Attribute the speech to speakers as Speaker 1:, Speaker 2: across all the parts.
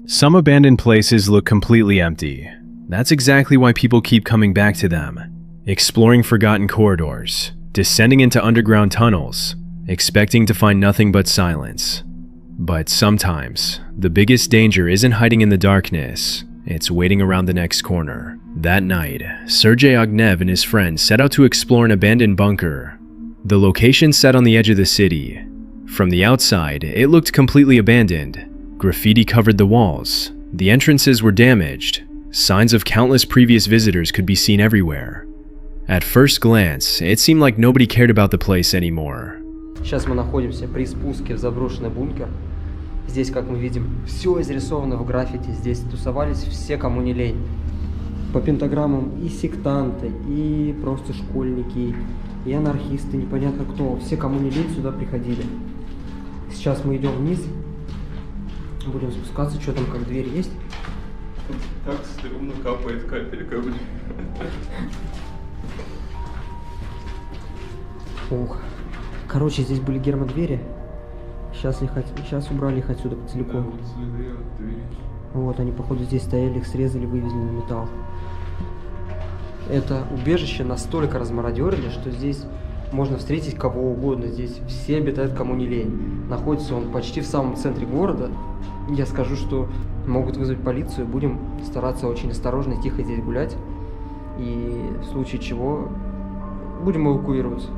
Speaker 1: Some abandoned places look completely empty. That's exactly why people keep coming back to them. Exploring forgotten corridors, descending into underground tunnels, expecting to find nothing but silence. But sometimes, the biggest danger isn't hiding in the darkness, it's waiting around the next corner. That night, Sergei Ognev and his friends set out to explore an abandoned bunker. The location sat on the edge of the city. From the outside, it looked completely abandoned. Graffiti covered the walls. The entrances were damaged. Signs of countless previous visitors could be seen everywhere. At first glance, it seemed like nobody cared about the place anymore.
Speaker 2: Сейчас мы находимся при спуске в заброшенный бункер. Здесь, как мы видим, все изрисовано в граффити. Здесь тусовались все, кому не лень. По пентаграммам и сектанты, и просто школьники, и анархисты, непонятно кто. Все, кому не лень, сюда приходили. Сейчас мы идем вниз. Будем спускаться. Что там, как дверь есть?
Speaker 3: Так стрёмно капает капелька, блин.
Speaker 2: Ох. Короче, здесь были гермодвери. Сейчас убрали их отсюда целиком.
Speaker 3: Да, вот следы от двери.
Speaker 2: Вот, они, походу, здесь стояли, их срезали, вывезли на металл. Это убежище настолько размародерили, что здесь можно встретить кого угодно. Здесь все обитают, кому не лень. Находится он почти в самом центре города. Я скажу, что могут вызвать полицию. Будем стараться очень осторожно и тихо здесь гулять. И в случае чего будем эвакуироваться.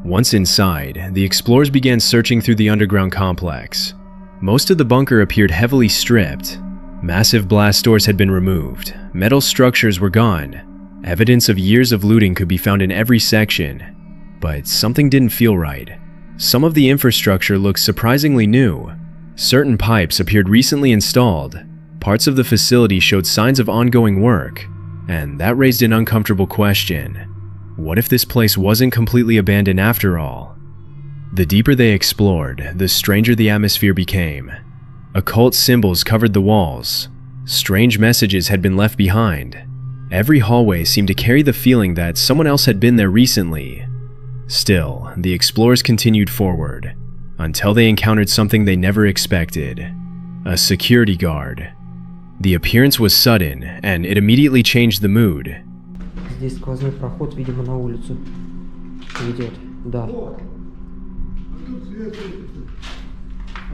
Speaker 1: Once inside, the explorers began searching through the underground complex. Most of the bunker appeared heavily stripped. Massive blast doors had been removed. Metal structures were gone. Evidence of years of looting could be found in every section. But something didn't feel right. Some of the infrastructure looked surprisingly new. Certain pipes appeared recently installed. Parts of the facility showed signs of ongoing work. And that raised an uncomfortable question. What if this place wasn't completely abandoned after all? The deeper they explored, the stranger the atmosphere became. Occult symbols covered the walls. Strange messages had been left behind. Every hallway seemed to carry the feeling that someone else had been there recently. Still, the explorers continued forward, until they encountered something they never expected. A security guard. The appearance was sudden, and it immediately changed the mood.
Speaker 2: Здесь сквозной проход, видимо, на улицу ведет. Да.
Speaker 4: Вот. Тут свет светит.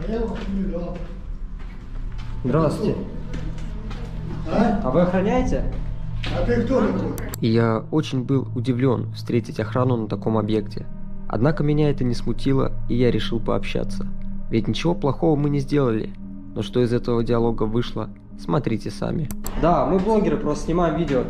Speaker 4: А я вас не дал.
Speaker 2: Здравствуйте.
Speaker 4: А?
Speaker 2: А вы охраняете?
Speaker 4: А ты кто такой?
Speaker 2: И я очень был удивлен встретить охрану на таком объекте. Однако меня это не смутило, и я решил пообщаться. Ведь ничего плохого мы не сделали. Но что из этого диалога вышло, смотрите сами. Да, мы блогеры, просто снимаем видео.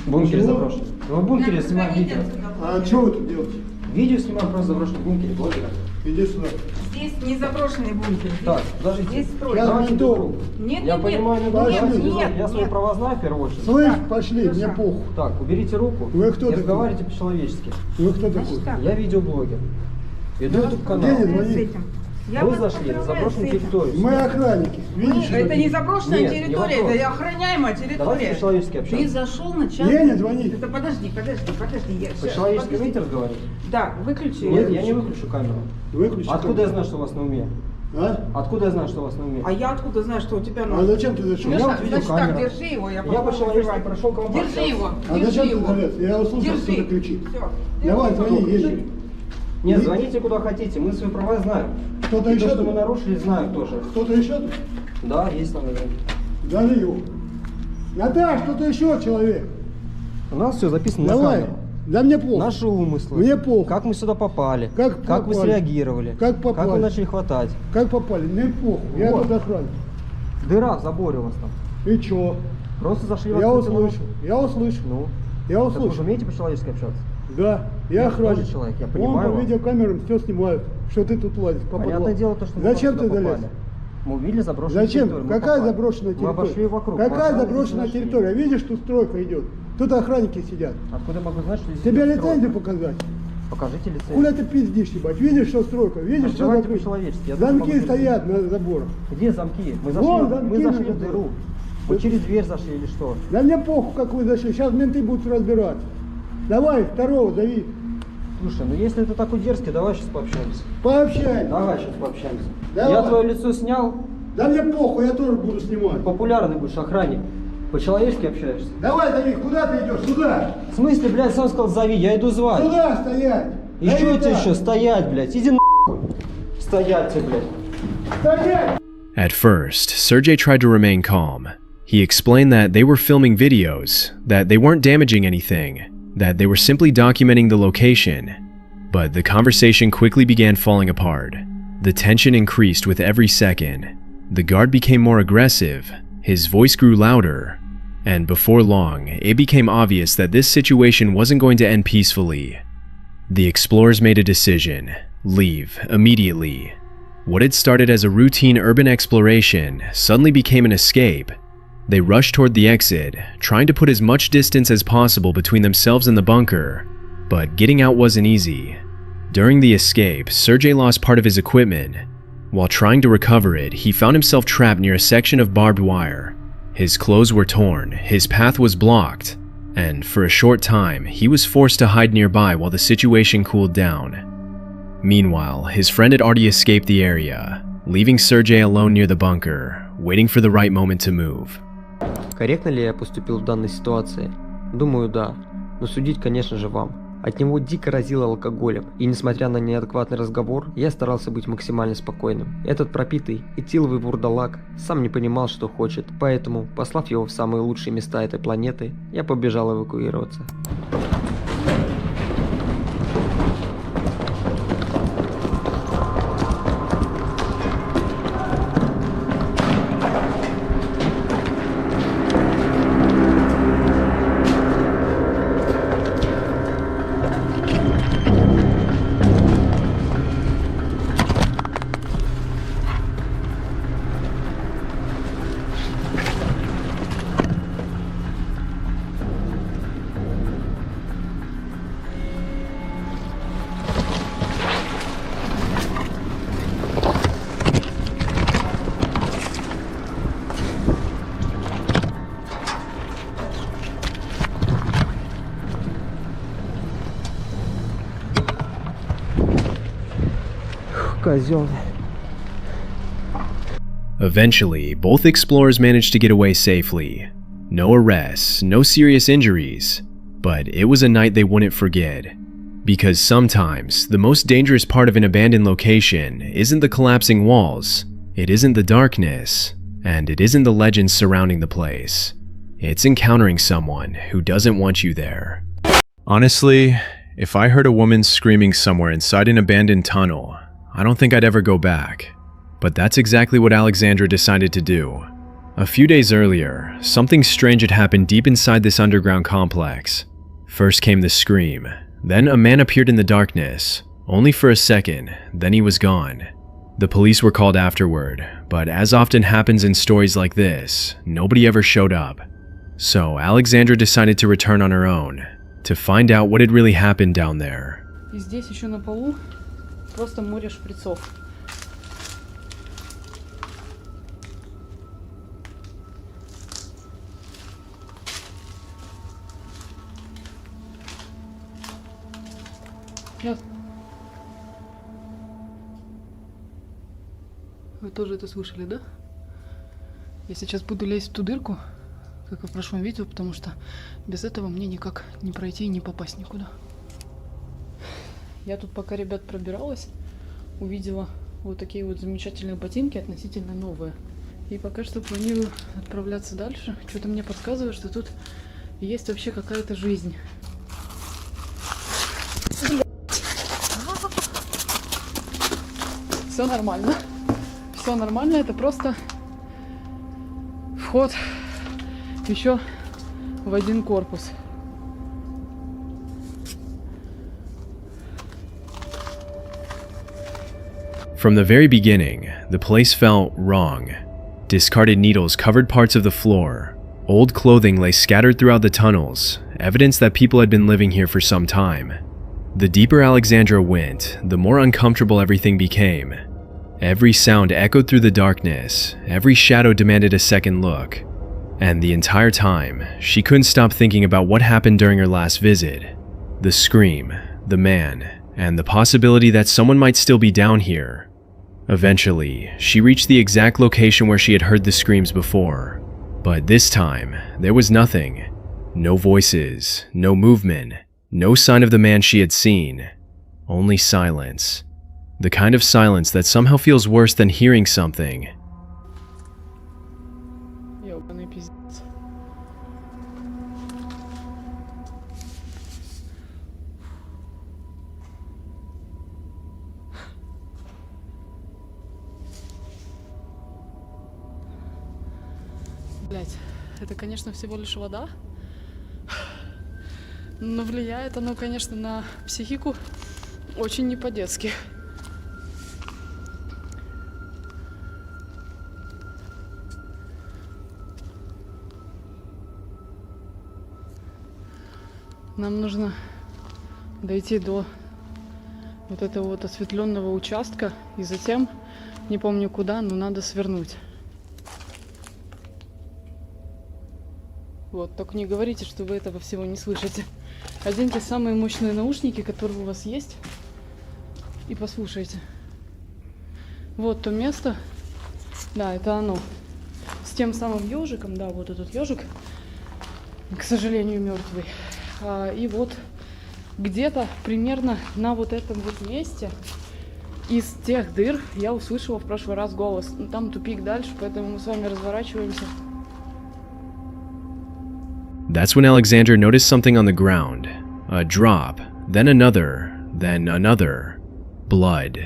Speaker 2: В бункере заброшенном. Мы в бункере снимаем видео.
Speaker 4: А что вы тут делаете?
Speaker 2: Видео снимаем просто в заброшенном бункере, блогеры.
Speaker 4: Иди сюда.
Speaker 5: Здесь не заброшенный бункер.
Speaker 2: Так, подождите.
Speaker 5: Здесь строй.
Speaker 4: Сейчас
Speaker 2: Давайте
Speaker 4: не то.
Speaker 2: друг.
Speaker 5: Нет,
Speaker 2: Я
Speaker 5: нет,
Speaker 2: понимаю,
Speaker 5: нет,
Speaker 2: давайте
Speaker 5: нет,
Speaker 2: без рук.
Speaker 5: нет,
Speaker 2: Я свои
Speaker 5: нет.
Speaker 2: права знаю в первую очередь.
Speaker 4: Слышь,
Speaker 5: Так,
Speaker 4: пошли,
Speaker 5: Леша.
Speaker 4: мне похуй.
Speaker 2: Так, уберите руку.
Speaker 4: Вы кто
Speaker 2: и
Speaker 4: такой?
Speaker 2: разговаривайте по-человечески.
Speaker 4: Вы кто
Speaker 5: Значит
Speaker 4: такой?
Speaker 5: так.
Speaker 2: Я видеоблогер. Веду YouTube канал.
Speaker 4: Где
Speaker 5: С
Speaker 4: звоните?
Speaker 5: этим. Я
Speaker 2: Вы
Speaker 5: вас
Speaker 2: зашли на
Speaker 5: поздравляю
Speaker 2: заброшенную
Speaker 5: с этим.
Speaker 2: территорию.
Speaker 4: Мы охранники. Видишь?
Speaker 5: Это не заброшенная
Speaker 2: Нет, не
Speaker 5: территория,
Speaker 2: вопрос.
Speaker 5: это охраняемая
Speaker 2: Давайте
Speaker 5: территория.
Speaker 2: по-человечески
Speaker 5: Ты
Speaker 2: общаться.
Speaker 5: зашел на частный...
Speaker 4: Лене звони.
Speaker 5: Это подожди. Я щас-
Speaker 2: По-человечески
Speaker 5: подожди.
Speaker 2: умеете разговаривать?
Speaker 5: Да, выключи.
Speaker 2: Нет, я не выключу камеру.
Speaker 4: Выключи.
Speaker 2: Откуда я знаю, что у вас на уме?
Speaker 4: А?
Speaker 2: Откуда я знаю, что у вас на уме?
Speaker 5: А я откуда знаю, что у тебя на...
Speaker 4: А зачем ты зашел?
Speaker 2: Я
Speaker 5: Леша,
Speaker 2: вот видел
Speaker 5: значит так,
Speaker 2: камеру.
Speaker 5: держи его, я
Speaker 2: Я
Speaker 5: потом
Speaker 2: по-человечески
Speaker 5: разбиваю.
Speaker 2: прошел к вам
Speaker 5: Держи
Speaker 2: пообщаться.
Speaker 5: его,
Speaker 4: А
Speaker 5: держи
Speaker 4: зачем ты
Speaker 5: его.
Speaker 4: залез? Я услышал,
Speaker 5: Держи.
Speaker 4: кто-то кричит.
Speaker 5: Всё.
Speaker 4: Давай,
Speaker 5: Держи.
Speaker 4: звони, езжи.
Speaker 2: Нет, звоните куда хотите, мы свои права знаем.
Speaker 4: Кто-то
Speaker 2: И
Speaker 4: еще
Speaker 2: то, что
Speaker 4: тут?
Speaker 2: мы нарушили, знаем тоже.
Speaker 4: Кто-то еще тут?
Speaker 2: Да, есть там один.
Speaker 4: Зови его. Наташ, кто-то еще человек.
Speaker 2: У нас все записано на
Speaker 4: Давай.
Speaker 2: камеру.
Speaker 4: Да мне плохо.
Speaker 2: Наши умыслы.
Speaker 4: Мне плохо.
Speaker 2: Как мы сюда попали.
Speaker 4: Как
Speaker 2: вы
Speaker 4: попали?
Speaker 2: среагировали.
Speaker 4: Как попали?
Speaker 2: Как вы начали хватать.
Speaker 4: Как попали? Мне плохо. Я
Speaker 2: Вот.
Speaker 4: тут охранник.
Speaker 2: Дыра в заборе у вас там.
Speaker 4: И чё?
Speaker 2: Просто зашли в
Speaker 4: Я
Speaker 2: открытый
Speaker 4: услышал.
Speaker 2: нос.
Speaker 4: Я услышал.
Speaker 2: Ну,
Speaker 4: Я
Speaker 2: так вы же
Speaker 4: услышал.
Speaker 2: умеете по-человечески общаться?
Speaker 4: Да, я
Speaker 2: Я
Speaker 4: охранник.
Speaker 2: тоже человек, я
Speaker 4: Вон
Speaker 2: понимаю
Speaker 4: по
Speaker 2: вас.
Speaker 4: видеокамерам все снимают, что ты тут лазишь. по
Speaker 2: Понятное
Speaker 4: подвалу.
Speaker 2: дело, то, что мы
Speaker 4: Зачем
Speaker 2: сюда
Speaker 4: ты залез?
Speaker 2: попали. Мы увидели заброшенную
Speaker 4: Зачем?
Speaker 2: территорию. мы
Speaker 4: Какая
Speaker 2: попали.
Speaker 4: заброшенная территория?
Speaker 2: Мы обошли вокруг.
Speaker 4: Какая
Speaker 2: мы остались
Speaker 4: заброшенная
Speaker 2: здесь, нашли.
Speaker 4: территория? Видишь, тут стройка идет. Тут охранники сидят.
Speaker 2: Откуда я могу знать, что здесь
Speaker 4: Тебе
Speaker 2: идет
Speaker 4: лицензию
Speaker 2: стройка?
Speaker 4: показать.
Speaker 2: Покажите
Speaker 4: Куда
Speaker 2: лицензию.
Speaker 4: ты пиздишь, ебать? Видишь, что стройка? Видишь, что
Speaker 2: Разговаривайте
Speaker 4: закрыто?
Speaker 2: по-человечески, я тоже
Speaker 4: Замки
Speaker 2: могу
Speaker 4: стоят на заборах.
Speaker 2: Где замки? Мы
Speaker 4: Вон
Speaker 2: зашли,
Speaker 4: замки
Speaker 2: мы зашли
Speaker 4: на
Speaker 2: в
Speaker 4: заборе.
Speaker 2: дыру. Мы через дверь зашли или что?
Speaker 4: Да мне похуй, как вы зашли. Сейчас менты будут разбираться. Давай, второго зови.
Speaker 2: Слушай, ну если ты такой дерзкий, давай сейчас пообщаемся.
Speaker 4: Пообщай.
Speaker 2: Давай сейчас пообщаемся.
Speaker 4: Давай.
Speaker 2: Я твое лицо снял,
Speaker 4: Да мне похуй, я тоже буду снимать.
Speaker 2: Популярный будешь охранник. По-человечески общаешься.
Speaker 4: Давай, зови, куда ты идешь? Сюда!
Speaker 2: В смысле, блядь, сам сказал зови, я иду звать.
Speaker 4: Сюда стоять!
Speaker 2: И что
Speaker 4: Зови
Speaker 2: тебе
Speaker 4: так.
Speaker 2: еще? Стоять, блядь, иди нахуй. Стоять тебе, блядь.
Speaker 4: Стоять!
Speaker 1: At first, Sergey tried to remain calm. He explained that they were filming videos, that they weren't damaging anything, that they were simply documenting the location. But the conversation quickly began falling apart. The tension increased with every second. The guard became more aggressive, his voice grew louder, and before long, it became obvious that this situation wasn't going to end peacefully. The explorers made a decision: leave immediately. What had started as a routine urban exploration suddenly became an escape. They rushed toward the exit, trying to put as much distance as possible between themselves and the bunker, but getting out wasn't easy. During the escape, Sergey lost part of his equipment. While trying to recover it, he found himself trapped near a section of barbed wire. His clothes were torn, his path was blocked, and for a short time, he was forced to hide nearby while the situation cooled down. Meanwhile, his friend had already escaped the area, leaving Sergey alone near the bunker, waiting for the right moment to move.
Speaker 2: Корректно ли я поступил в данной ситуации? Думаю, да. Но судить, конечно же, вам. От него дико разило алкоголем, и несмотря на неадекватный разговор, я старался быть максимально спокойным. Этот пропитый этиловый вурдалак сам не понимал, что хочет, поэтому, послав его в самые лучшие места этой планеты, я побежал эвакуироваться. Козёл.
Speaker 1: Eventually, both explorers managed to get away safely. No arrests, no serious injuries, but it was a night they wouldn't forget. Because sometimes, the most dangerous part of an abandoned location isn't the collapsing walls, it isn't the darkness, and it isn't the legends surrounding the place. It's encountering someone who doesn't want you there. Honestly, if I heard a woman screaming somewhere inside an abandoned tunnel, I don't think I'd ever go back. But that's exactly what Alexandra decided to do. A few days earlier, something strange had happened deep inside this underground complex. First came the scream, then a man appeared in the darkness, only for a second, then he was gone. The police were called afterward, but as often happens in stories like this, nobody ever showed up. So Alexandra decided to return on her own, to find out what had really happened down there.
Speaker 5: И здесь еще на полу просто море шприцов. Сейчас. Вы тоже это слышали, да? Я сейчас буду лезть в ту дырку, как и в прошлом видео, потому что без этого мне никак не пройти и не попасть никуда. Я тут пока, ребят, пробиралась, увидела вот такие вот замечательные ботинки, относительно новые. И пока что планирую отправляться дальше. Что-то мне подсказывает, что тут есть вообще какая-то жизнь. Все нормально. Все нормально, это просто вход еще в один корпус.
Speaker 1: From the very beginning, the place felt wrong. Discarded needles covered parts of the floor. Old clothing lay scattered throughout the tunnels, evidence that people had been living here for some time. The deeper Alexandra went, the more uncomfortable everything became. Every sound echoed through the darkness, every shadow demanded a second look. And the entire time, she couldn't stop thinking about what happened during her last visit. The scream, the man, and the possibility that someone might still be down here. Eventually, she reached the exact location where she had heard the screams before. But this time, there was nothing. No voices, no movement, no sign of the man she had seen. Only silence. The kind of silence that somehow feels worse than hearing something.
Speaker 5: Ёбаный пиздец. Блять, это, конечно, всего лишь вода. Но влияет оно, конечно, на психику очень не по-детски. Нам нужно дойти до вот этого вот осветленного участка и затем, не помню куда, но надо свернуть. Вот, только не говорите, что вы этого всего не слышите. Оденьте самые мощные наушники, которые у вас есть, и послушайте. Вот то место, да, это оно. С тем самым ежиком, да, вот этот ежик, к сожалению, мертвый. И вот где-то примерно на вот этом вот месте из тех дыр я услышала в прошлый раз голос. Там тупик дальше, поэтому мы с вами разворачиваемся.
Speaker 1: That's when Alexandra noticed something on the ground. A drop, then another, then another. Blood.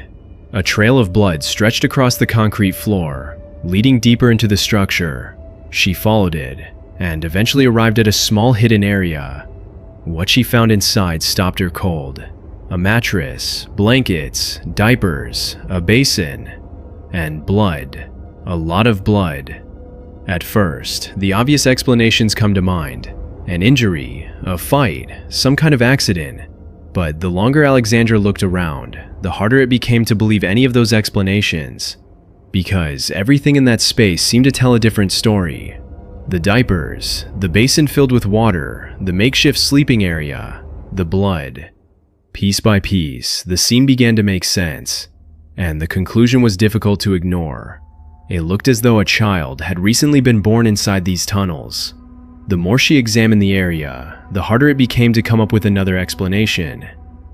Speaker 1: A trail of blood stretched across the concrete floor, leading deeper into the structure. She followed it, and eventually arrived at a small hidden area. What she found inside stopped her cold. A mattress, blankets, diapers, a basin, and blood. A lot of blood. At first, the obvious explanations come to mind. An injury, a fight, some kind of accident. But the longer Alexandra looked around, the harder it became to believe any of those explanations. Because everything in that space seemed to tell a different story. The diapers, the basin filled with water, the makeshift sleeping area, the blood. Piece by piece, the scene began to make sense, and the conclusion was difficult to ignore. It looked as though a child had recently been born inside these tunnels. The more she examined the area, the harder it became to come up with another explanation.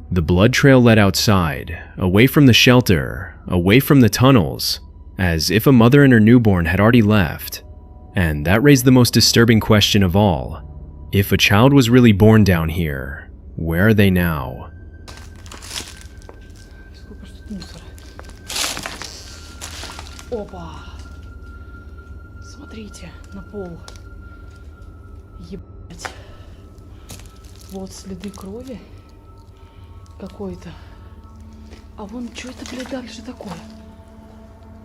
Speaker 1: The blood trail led outside, away from the shelter, away from the tunnels, as if a mother and her newborn had already left. And that raised the most disturbing question of all. If a child was really born down here, where are they now?
Speaker 5: Опа! Смотрите, на пол. Ебать. Вот следы крови какой-то. А вон, что это, блядь, дальше такое?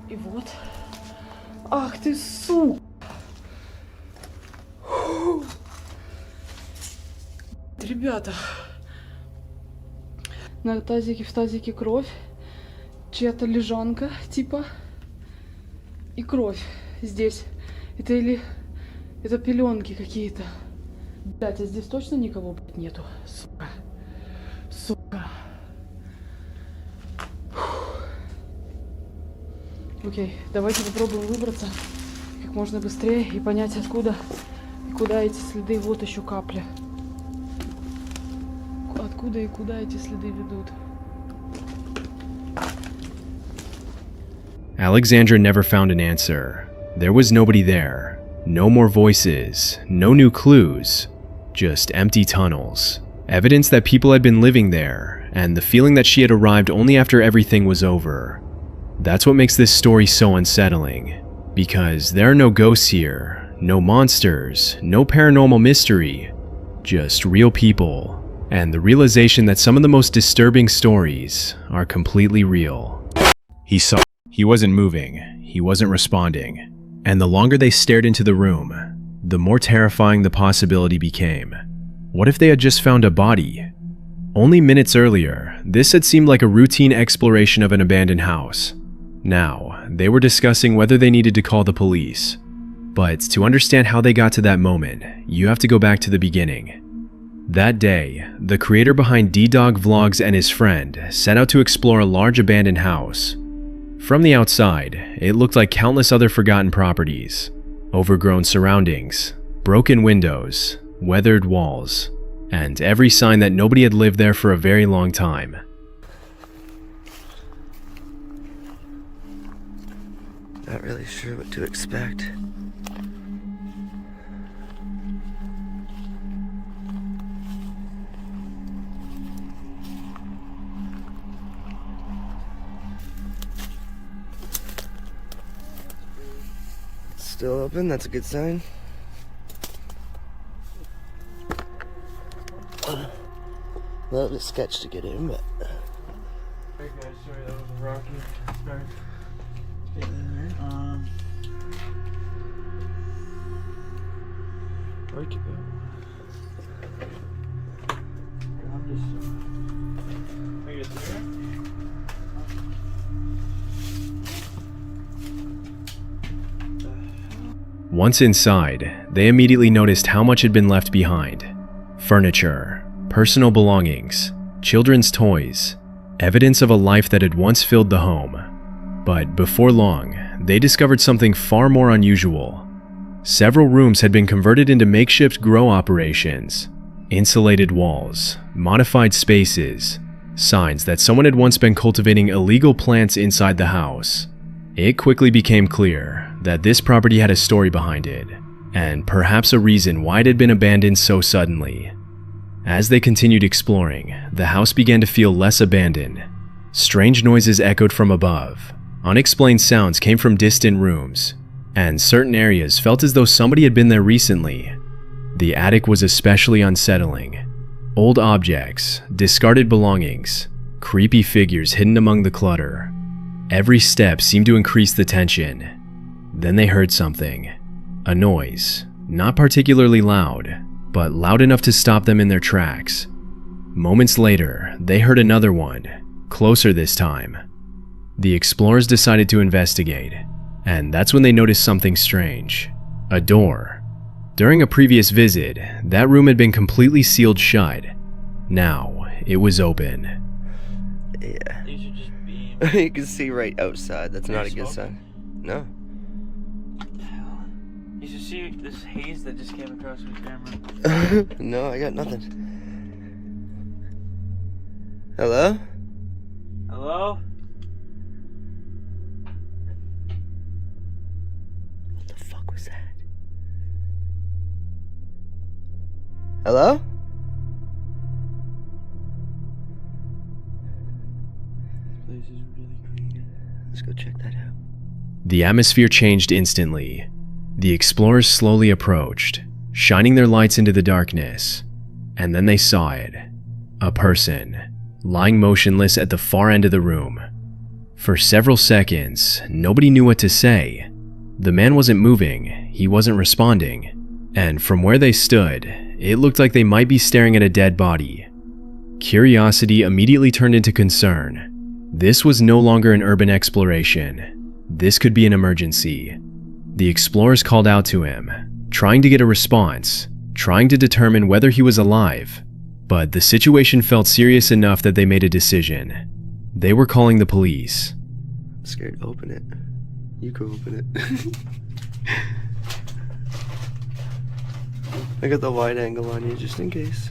Speaker 5: И вот. Ах ты, сука! Ребята. На тазике, в тазике кровь. Чья-то лежанка, типа. И кровь здесь. Это или... Это пеленки какие-то. Блять, а здесь точно никого, блядь, нету? Сука. Сука. Окей, давайте попробуем выбраться как можно быстрее и понять, откуда и куда эти следы. Вот еще капля. Откуда и куда эти следы ведут?
Speaker 1: Alexandra never found an answer. There was nobody there. No more voices, no new clues, just empty tunnels. Evidence that people had been living there, and the feeling that she had arrived only after everything was over. That's what makes this story so unsettling, because there are no ghosts here, no monsters, no paranormal mystery, just real people, and the realization that some of the most disturbing stories are completely real. He saw. He wasn't moving, he wasn't responding, and the longer they stared into the room, the more terrifying the possibility became. What if they had just found a body? Only minutes earlier, this had seemed like a routine exploration of an abandoned house. Now, they were discussing whether they needed to call the police. But to understand how they got to that moment, you have to go back to the beginning. That day, the creator behind D-Dog Vlogs and his friend set out to explore a large abandoned house. From the outside, it looked like countless other forgotten properties, overgrown surroundings, broken windows, weathered walls, and every sign that nobody had lived there for a very long time.
Speaker 6: Not really sure what to expect. Still open, that's a good sign. A little bit sketch to get in, but...
Speaker 7: Hey guys, sorry that was a rocky start. Where'd you go? I'm just... Are you there?
Speaker 1: Once inside, they immediately noticed how much had been left behind. Furniture, personal belongings, children's toys, evidence of a life that had once filled the home. But before long, they discovered something far more unusual. Several rooms had been converted into makeshift grow operations. Insulated walls, modified spaces, signs that someone had once been cultivating illegal plants inside the house. It quickly became clear that this property had a story behind it, and perhaps a reason why it had been abandoned so suddenly. As they continued exploring, the house began to feel less abandoned. Strange noises echoed from above. Unexplained sounds came from distant rooms, and certain areas felt as though somebody had been there recently. The attic was especially unsettling. Old objects, discarded belongings, creepy figures hidden among the clutter. Every step seemed to increase the tension. Then they heard something. A noise, not particularly loud, but loud enough to stop them in their tracks. Moments later, they heard another one, closer this time. The explorers decided to investigate, and that's when they noticed something strange. A door. During a previous visit, that room had been completely sealed shut. Now, it was open.
Speaker 6: Yeah.
Speaker 7: These are just beams.
Speaker 6: You can see right outside. That's not a good sign. No.
Speaker 7: What the hell? You should see this haze that just came across my camera.
Speaker 6: No, I got nothing. Hello?
Speaker 7: Hello?
Speaker 6: What the fuck was that? Hello?
Speaker 7: This place is really creepy.
Speaker 6: Let's go check that out.
Speaker 1: The atmosphere changed instantly. The explorers slowly approached, shining their lights into the darkness, and then they saw it. A person, lying motionless at the far end of the room. For several seconds, nobody knew what to say. The man wasn't moving, he wasn't responding, and from where they stood, it looked like they might be staring at a dead body. Curiosity immediately turned into concern. This was no longer an urban exploration. This could be an emergency. The explorers called out to him, trying to get a response, trying to determine whether he was alive. But the situation felt serious enough that they made a decision. They were calling the police.
Speaker 6: I'm scared to open it. You go open it. I got the wide angle on you just in case.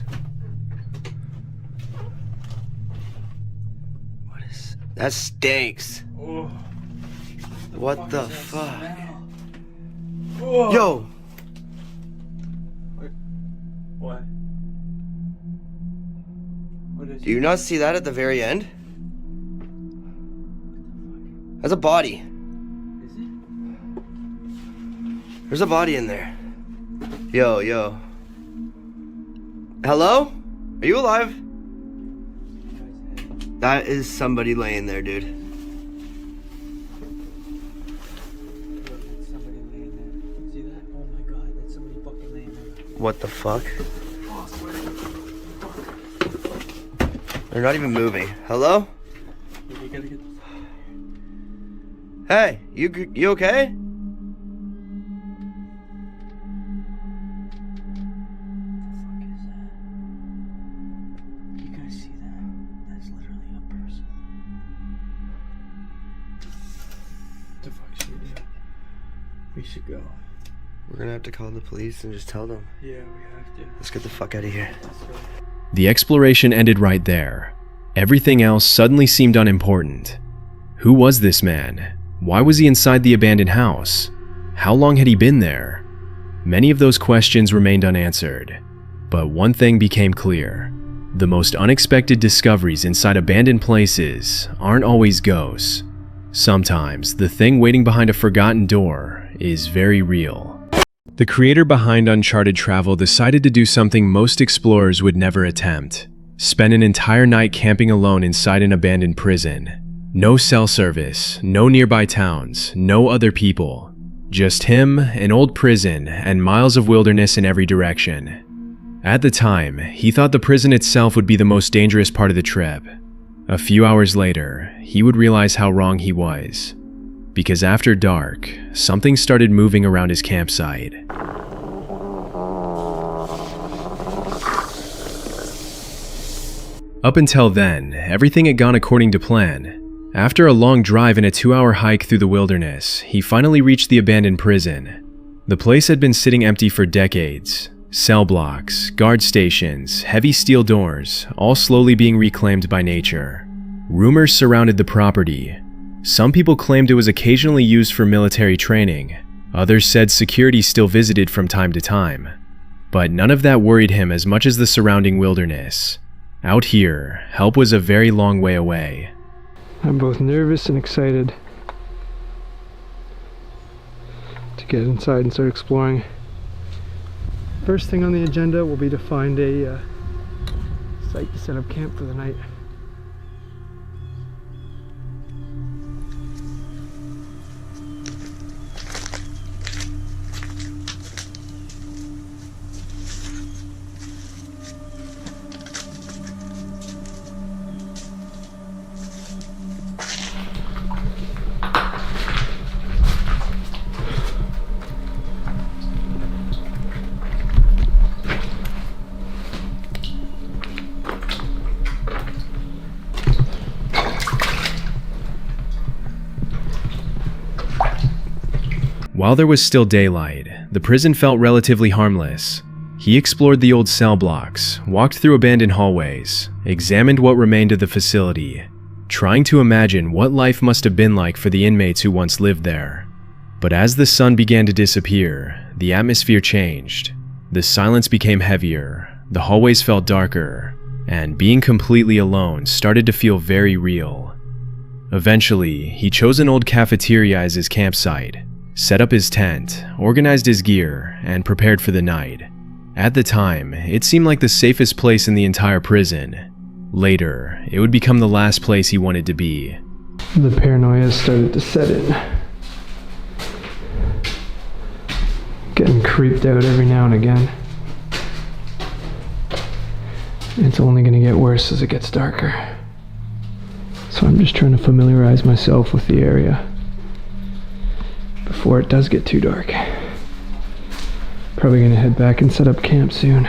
Speaker 6: What is... That stinks.
Speaker 7: Oh,
Speaker 6: What the
Speaker 7: is that
Speaker 6: fuck?
Speaker 7: smell? Oh.
Speaker 6: Yo!
Speaker 7: What? What is
Speaker 6: Do you not see that at the very end? That's a body.
Speaker 7: Is it?
Speaker 6: There's a body in there. Yo, yo. Hello? Are you alive? That is somebody laying there, dude.
Speaker 7: That's somebody laying there. See that? Oh my god, that's somebody fucking laying there.
Speaker 6: What the fuck?
Speaker 7: Oh, swear to God.
Speaker 6: They're not even moving. Hello?
Speaker 7: We gotta get...
Speaker 6: Hey, you okay?
Speaker 7: You guys see that? That's literally a person.
Speaker 6: should go. We're gonna have to call the police and just tell them.
Speaker 3: Yeah, we have to.
Speaker 6: Let's get the fuck out of here.
Speaker 1: The exploration ended right there. Everything else suddenly seemed unimportant. Who was this man? Why was he inside the abandoned house? How long had he been there? Many of those questions remained unanswered. But one thing became clear. The most unexpected discoveries inside abandoned places aren't always ghosts. Sometimes the thing waiting behind a forgotten door is very real. The creator behind Uncharted Travel decided to do something most explorers would never attempt. Spend an entire night camping alone inside an abandoned prison. No cell service, no nearby towns, no other people. Just him, an old prison, and miles of wilderness in every direction. At the time, he thought the prison itself would be the most dangerous part of the trip. A few hours later, he would realize how wrong he was. Because after dark, something started moving around his campsite. Up until then, everything had gone according to plan. After a long drive and a 2-hour hike through the wilderness, he finally reached the abandoned prison. The place had been sitting empty for decades. Cell blocks, guard stations, heavy steel doors, all slowly being reclaimed by nature. Rumors surrounded the property. Some people claimed it was occasionally used for military training. Others said security still visited from time to time. But none of that worried him as much as the surrounding wilderness. Out here, help was a very long way away.
Speaker 8: I'm both nervous and excited to get inside and start exploring. First thing on the agenda will be to find a site to set up camp for the night.
Speaker 1: While there was still daylight, the prison felt relatively harmless. He explored the old cell blocks, walked through abandoned hallways, examined what remained of the facility, trying to imagine what life must have been like for the inmates who once lived there. But as the sun began to disappear, the atmosphere changed. The silence became heavier, the hallways felt darker, and being completely alone started to feel very real. Eventually, he chose an old cafeteria as his campsite, set up his tent, organized his gear, and prepared for the night. At the time, it seemed like the safest place in the entire prison. Later, it would become the last place he wanted to be.
Speaker 8: The paranoia started to set in. Getting creeped out every now and again. It's only going to get worse as it gets darker. So I'm just trying to familiarize myself with the area before it does get too dark. Probably gonna head back and set up camp soon.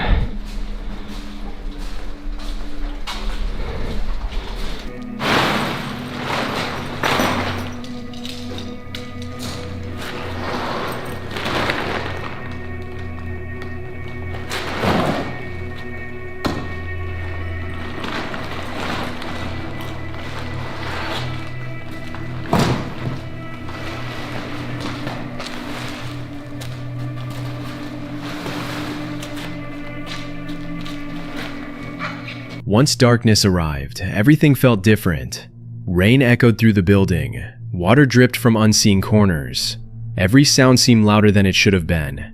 Speaker 1: Once darkness arrived, everything felt different. Rain echoed through the building. Water dripped from unseen corners. Every sound seemed louder than it should have been.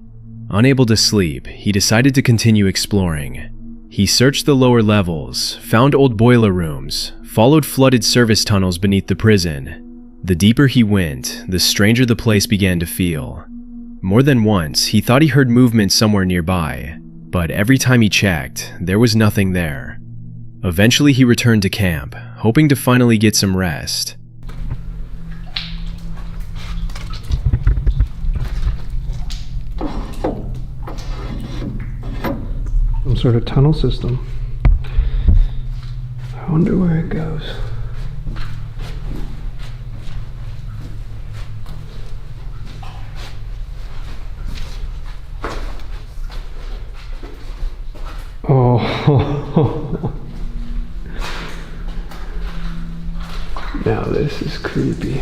Speaker 1: Unable to sleep, he decided to continue exploring. He searched the lower levels, found old boiler rooms, followed flooded service tunnels beneath the prison. The deeper he went, the stranger the place began to feel. More than once, he thought he heard movement somewhere nearby, but every time he checked, there was nothing there. Eventually, he returned to camp, hoping to finally get some rest.
Speaker 8: Some sort of tunnel system. I wonder where it goes. Oh. Now this is creepy.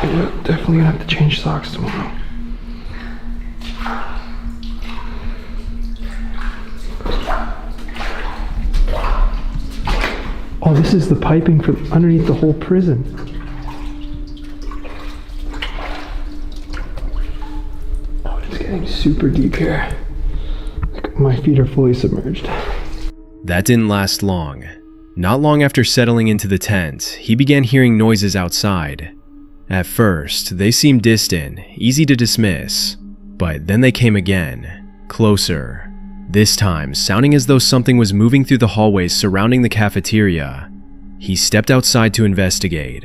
Speaker 8: Yeah, definitely gonna have to change socks tomorrow. Oh, this is the piping for underneath the whole prison. Oh, it's getting super deep here. My feet are fully submerged.
Speaker 1: That didn't last long. Not long after settling into the tent, he began hearing noises outside. At first, they seemed distant, easy to dismiss, but then they came again, closer. This time, sounding as though something was moving through the hallways surrounding the cafeteria. He stepped outside to investigate.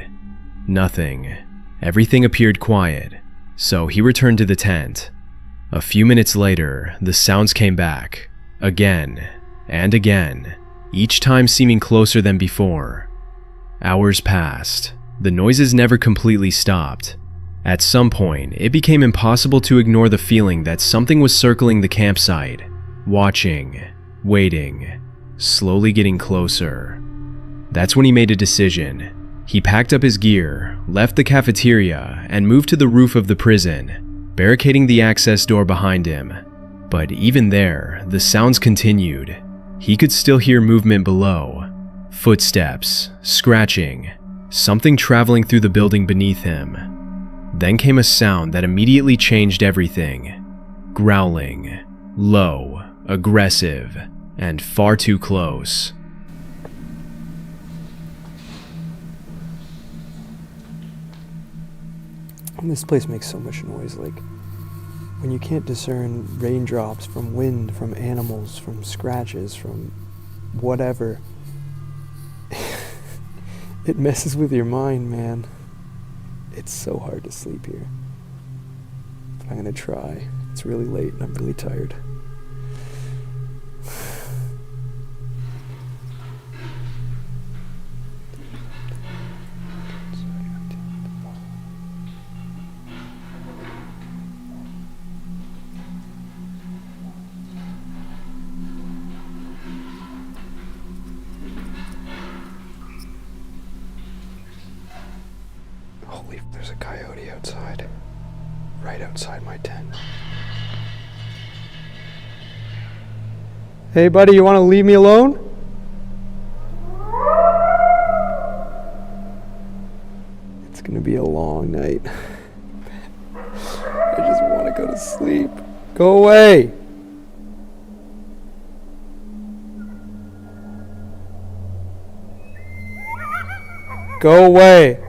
Speaker 1: Nothing. Everything appeared quiet, so he returned to the tent. A few minutes later, the sounds came back, again and again, each time seeming closer than before. Hours passed. The noises never completely stopped. At some point, it became impossible to ignore the feeling that something was circling the campsite, watching, waiting, slowly getting closer. That's when he made a decision. He packed up his gear, left the cafeteria, and moved to the roof of the prison, barricading the access door behind him. But even there, the sounds continued. He could still hear movement below. Footsteps, scratching, something traveling through the building beneath him. Then came a sound that immediately changed everything. Growling, low, aggressive, and far too close.
Speaker 6: And this place makes so much noise, like when you can't discern raindrops from wind, from animals, from scratches, from whatever. It messes with your mind, man. It's so hard to sleep here. But I'm gonna try. It's really late and I'm really tired. Holy, there's a coyote outside. Right outside my tent. Hey buddy, you want to leave me alone? It's gonna be a long night. I just want to go to sleep. Go away! Go away!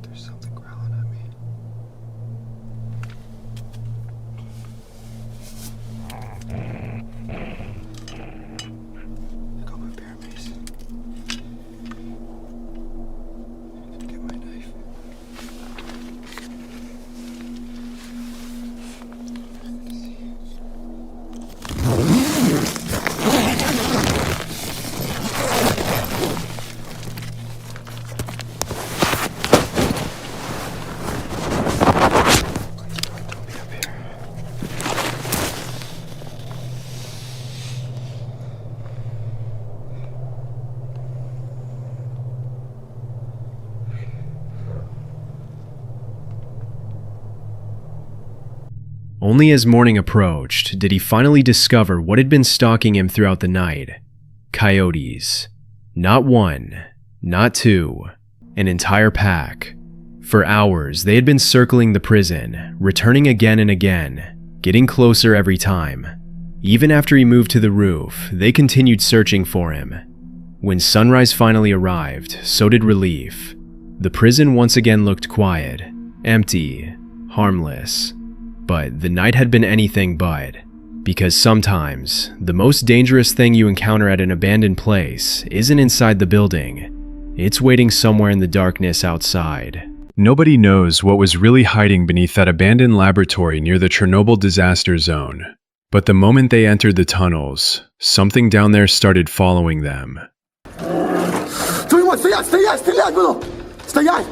Speaker 6: There's something growling at me. I got my bear mace. Get my knife. Don't be up here.
Speaker 1: Only as morning approached did he finally discover what had been stalking him throughout the night. Coyotes. Not one, not two, an entire pack. For hours, they had been circling the prison, returning again and again, getting closer every time. Even after he moved to the roof, they continued searching for him. When sunrise finally arrived, so did relief. The prison once again looked quiet, empty, harmless. But the night had been anything but. Because sometimes, the most dangerous thing you encounter at an abandoned place isn't inside the building. It's waiting somewhere in the darkness outside. Nobody knows what was really hiding beneath that abandoned laboratory near the Chernobyl disaster zone. But the moment they entered the tunnels, something down there started following them.
Speaker 4: Твою мать, стоять, стоять, стрелять буду! Стоять!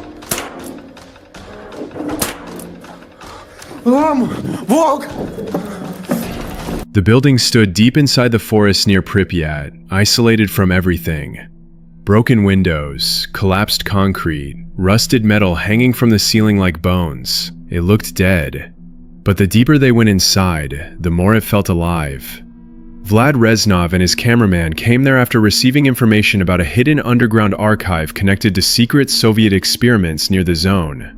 Speaker 4: Волк!
Speaker 1: The building stood deep inside the forest near Pripyat, isolated from everything. Broken windows, collapsed concrete, rusted metal hanging from the ceiling like bones. It looked dead. But the deeper they went inside, the more it felt alive. Vlad Reznov and his cameraman came there after receiving information about a hidden underground archive connected to secret Soviet experiments near the zone.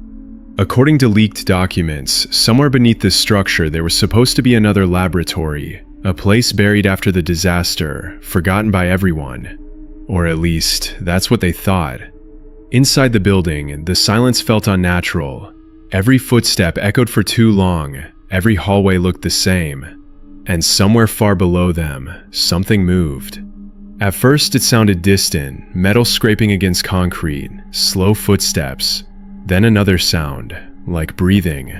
Speaker 1: According to leaked documents, somewhere beneath this structure there was supposed to be another laboratory, a place buried after the disaster, forgotten by everyone. Or at least, that's what they thought. Inside the building, the silence felt unnatural. Every footstep echoed for too long, every hallway looked the same. And somewhere far below them, something moved. At first it sounded distant, metal scraping against concrete, slow footsteps. Then another sound, like breathing.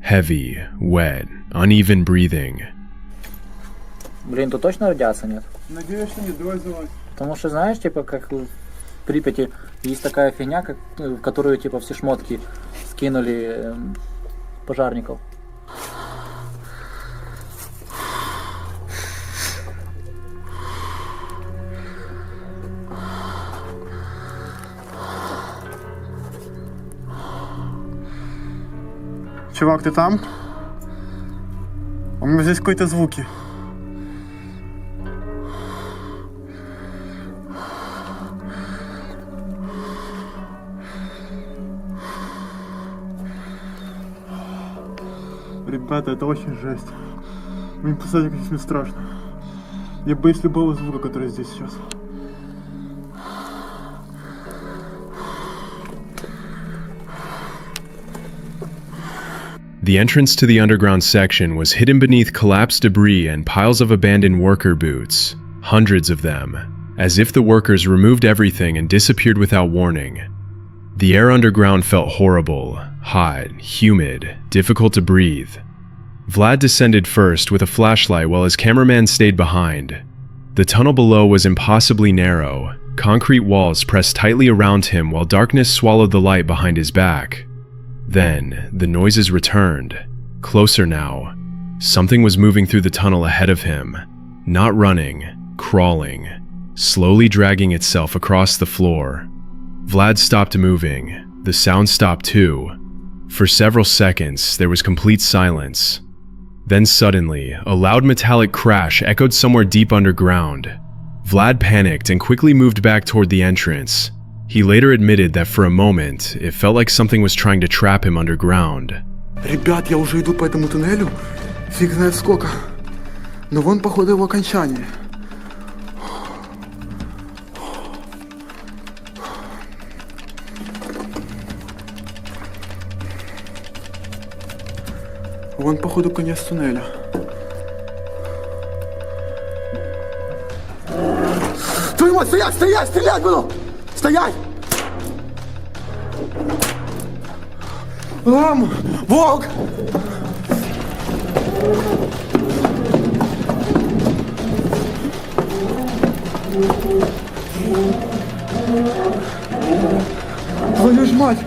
Speaker 1: Heavy, wet, uneven breathing.
Speaker 7: Блин, тут точно радиации нет?
Speaker 4: Надеюсь, что нет, давай залазь.
Speaker 7: Потому что, знаешь, типа, как в Припяти есть такая фигня, в которую, типа, все шмотки скинули пожарников.
Speaker 4: Чувак, ты там? У меня здесь какие-то звуки. Ребята, это очень жесть. Вы не представляете, как мне страшно. Я боюсь любого звука, который здесь сейчас.
Speaker 1: The entrance to the underground section was hidden beneath collapsed debris and piles of abandoned worker boots, hundreds of them, as if the workers removed everything and disappeared without warning. The air underground felt horrible, hot, humid, difficult to breathe. Vlad descended first with a flashlight while his cameraman stayed behind. The tunnel below was impossibly narrow, concrete walls pressed tightly around him while darkness swallowed the light behind his back. Then, the noises returned. Closer now. Something was moving through the tunnel ahead of him. Not running, crawling, slowly dragging itself across the floor. Vlad stopped moving. The sound stopped too. For several seconds, there was complete silence. Then suddenly, a loud metallic crash echoed somewhere deep underground. Vlad panicked and quickly moved back toward the entrance. He later admitted that for a moment, it felt like something was trying to trap him underground.
Speaker 4: Ребят, я уже иду по этому туннелю. Фиг знает сколько. Но вон, походу, его окончание. Вон, походу, конец туннеля. Твою мать, стоять, стоять, стрелять буду! Стоять! Волк! Твою ж мать!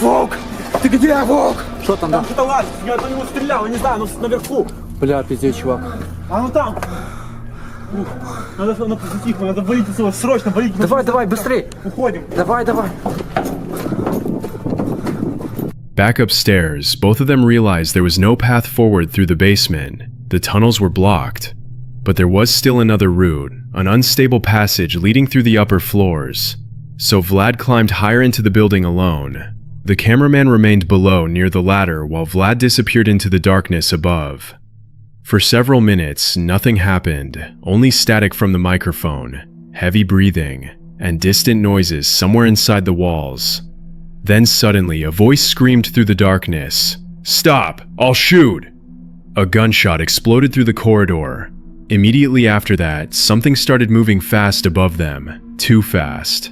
Speaker 4: Волк! Ты где, Волк?
Speaker 7: Что там, да?
Speaker 3: Кто-то лазит, я по нему стрелял, я не знаю, ну наверху.
Speaker 7: Бля, пиздец, чувак.
Speaker 3: А ну там. Надо тихо, надо валить отсюда, срочно валить.
Speaker 7: Давай, давай, быстрей.
Speaker 3: Уходим.
Speaker 7: Давай, давай.
Speaker 1: Back upstairs, both of them realized there was no path forward through the basement. The tunnels were blocked. But there was still another route, an unstable passage leading through the upper floors. So Vlad climbed higher into the building alone. The cameraman remained below near the ladder while Vlad disappeared into the darkness above. For several minutes, nothing happened, only static from the microphone, heavy breathing, and distant noises somewhere inside the walls. Then suddenly, a voice screamed through the darkness, "Stop! I'll shoot!" A gunshot exploded through the corridor. Immediately after that, something started moving fast above them, too fast.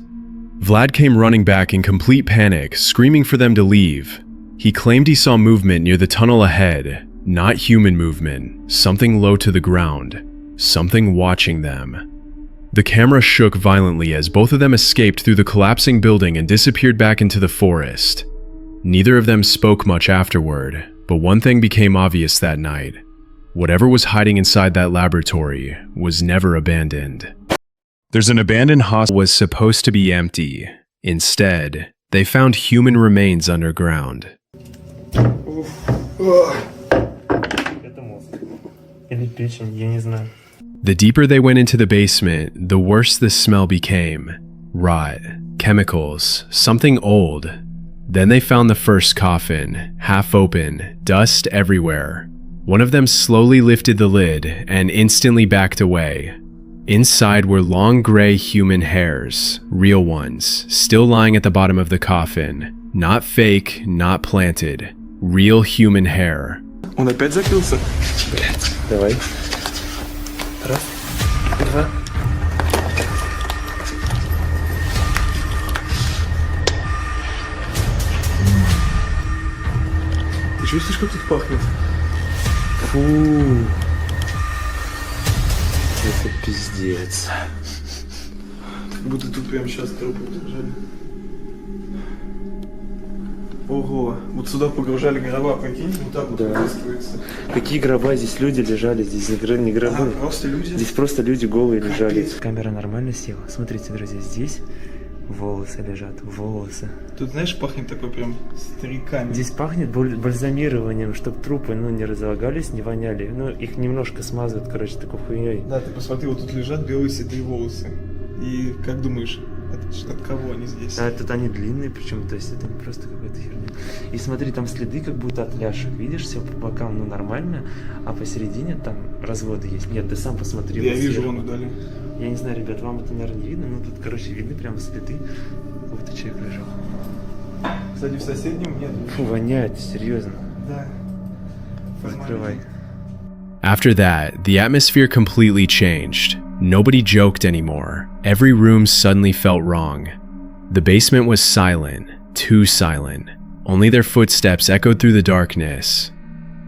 Speaker 1: Vlad came running back in complete panic, screaming for them to leave. He claimed he saw movement near the tunnel ahead, not human movement, something low to the ground, something watching them. The camera shook violently as both of them escaped through the collapsing building and disappeared back into the forest. Neither of them spoke much afterward, but one thing became obvious that night. Whatever was hiding inside that laboratory was never abandoned. There's an abandoned hospital was supposed to be empty. Instead, they found human remains underground. The deeper they went into the basement, the worse the smell became. Rot, chemicals, something old. Then they found the first coffin, half open, dust everywhere. One of them slowly lifted the lid and instantly backed away. Inside were long gray human hairs, real ones, still lying at the bottom of the coffin. Not fake, not planted. Real human hair.
Speaker 4: Он опять закрылся?
Speaker 7: Давай. Раз, два.
Speaker 4: Ты чувствуешь, как тут пахнет?
Speaker 7: Фу. Это пиздец.
Speaker 4: Как будто тут прямо сейчас трупы лежали. Ого, вот сюда погружали гроба, прикинь, вот так вот вытаскивается.
Speaker 9: Какие гроба? Здесь люди лежали, здесь не гробы.
Speaker 4: Просто люди?
Speaker 9: Здесь просто люди голые лежали. Камера нормально села. Смотрите, друзья, здесь волосы лежат, волосы.
Speaker 4: Тут, знаешь, пахнет такой прям стариками.
Speaker 9: Здесь пахнет бальзамированием, чтобы трупы, не разлагались, не воняли. Их немножко смазывают, короче, такой хуйней.
Speaker 4: Да, ты посмотри, вот тут лежат белые седые волосы. И как думаешь, от кого они здесь?
Speaker 9: А тут они длинные, причем, то есть это не просто какая-то херня. И смотри, там следы как будто от ляжек, видишь, все по бокам, нормально, а посередине там разводы есть. Нет, ты сам посмотри.
Speaker 4: Я вижу вон вдали.
Speaker 9: Я не знаю, ребят, вам это, наверное, не видно, но тут, короче, видны прям следы, как будто человек лежал.
Speaker 4: Кстати, в соседнем нет.
Speaker 9: Фу, воняет, серьезно.
Speaker 4: Да.
Speaker 9: Закрывай.
Speaker 1: After that, the atmosphere completely changed. Nobody joked anymore. Every room suddenly felt wrong. The basement was silent, too silent. Only their footsteps echoed through the darkness.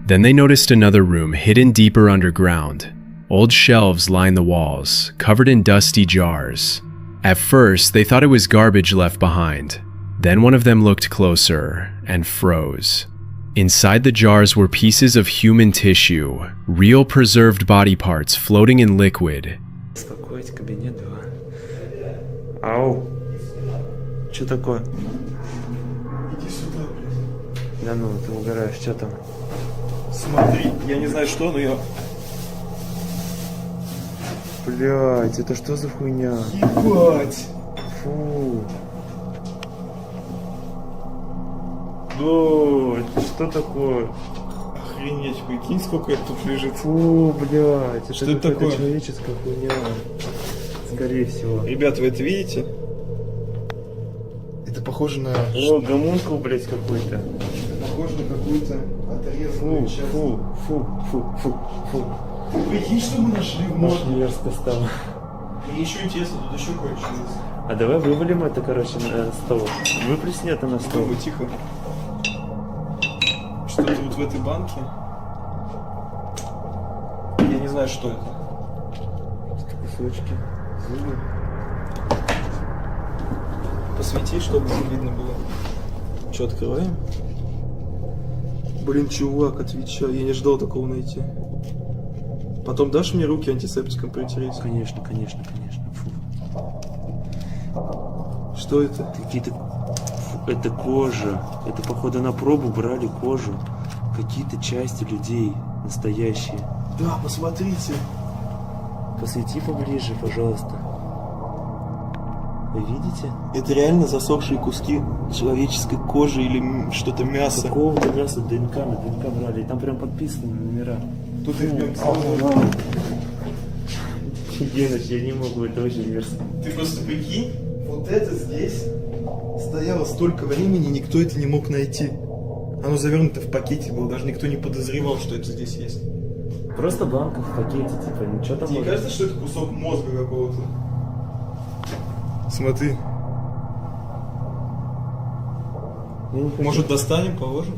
Speaker 1: Then they noticed another room hidden deeper underground. Old shelves lined the walls, covered in dusty jars. At first, they thought it was garbage left behind. Then one of them looked closer and froze. Inside the jars were pieces of human tissue, real preserved body parts floating in liquid.
Speaker 9: Успокоить, кабинет 2. Ау! Что такое?
Speaker 4: Иди сюда, блядь.
Speaker 9: Да ну, ты угораешь, что там?
Speaker 4: Смотри, я не знаю что, но я...
Speaker 9: Блять, это что за хуйня?
Speaker 4: Ебать!
Speaker 9: Фу! Да, что такое?
Speaker 4: Охренеть, прикинь, сколько это тут лежит.
Speaker 9: Фу, блядь,
Speaker 4: Что это такое?
Speaker 9: Человеческая хуйня. Скорее всего.
Speaker 4: Ребята, вы это видите? Это похоже на...
Speaker 9: О, гомункул, блядь, какой-то.
Speaker 4: Похоже на какую-то отрезанную
Speaker 9: Фу,
Speaker 4: часть.
Speaker 9: фу.
Speaker 4: Прикинь, что мы нашли в
Speaker 9: Может,
Speaker 4: морге.
Speaker 9: мерзко стало.
Speaker 4: Мне еще интересно, тут еще кое-что есть.
Speaker 9: А давай вывалим это, короче, на стол. Выплесни это на стол.
Speaker 4: Ой, тихо. Что-то вот в этой банке. Я не знаю, что это.
Speaker 9: Кусочки. Зубы.
Speaker 4: Посвети, чтобы видно было. Что, открываем? Блин, чувак, отвечай. Я не ждал такого найти. Потом дашь мне руки антисептиком протереть?
Speaker 9: Конечно. Фу.
Speaker 4: Что это?
Speaker 9: Какие-то... Фу, это кожа. Это, походу, на пробу брали кожу. Какие-то части людей настоящие.
Speaker 4: Да, посмотрите.
Speaker 9: Посвети поближе, пожалуйста. Вы видите?
Speaker 10: Это реально засохшие куски человеческой кожи или что-то мясо.
Speaker 9: Какого-то мяса ДНК брали, и там прям подписаны номера.
Speaker 10: Тут их прям
Speaker 9: Геныч, я не могу, это очень мерзко.
Speaker 10: Ты просто прикинь, вот это здесь стояло столько времени, никто это не мог найти. Оно завернуто в пакете было, даже никто не подозревал, что это здесь есть.
Speaker 9: Просто банка в пакете, типа, ничего там.
Speaker 10: Тебе не кажется, что это кусок мозга какого-то? Смотри.
Speaker 9: Я не хочу.
Speaker 10: Может, достанем, положим?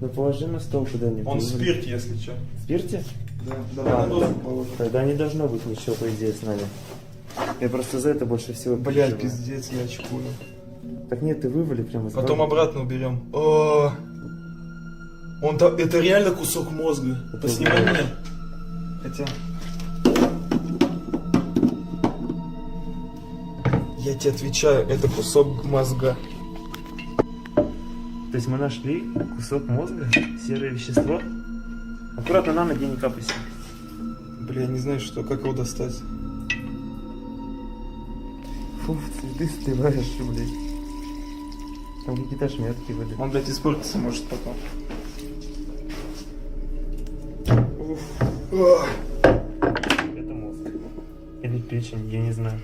Speaker 9: Ну положи на стол куда-нибудь.
Speaker 10: Он в спирте, если что.
Speaker 9: В спирте?
Speaker 10: Да, давай на доску положим.
Speaker 9: Тогда не должно быть ничего, по идее, с нами. Я просто за это больше всего
Speaker 10: Блядь,
Speaker 9: переживаю.
Speaker 10: пиздец, я очкую.
Speaker 9: Так нет, ты вывали прямо из
Speaker 10: Потом
Speaker 9: банки.
Speaker 10: обратно уберем. О, это реально кусок мозга.
Speaker 9: Это
Speaker 10: Поснимай
Speaker 9: да.
Speaker 10: меня. Хотя... Я тебе отвечаю, это кусок мозга.
Speaker 9: То есть мы нашли кусок мозга, серое вещество. Аккуратно на ноги не капайся.
Speaker 10: Бля, я не знаю, что, как его достать.
Speaker 9: Фу, цветы сливаешь, блядь. Там какие-то шметки были.
Speaker 10: Он, блядь, испортится может потом.
Speaker 9: Это мозг. Или печень, я не знаю.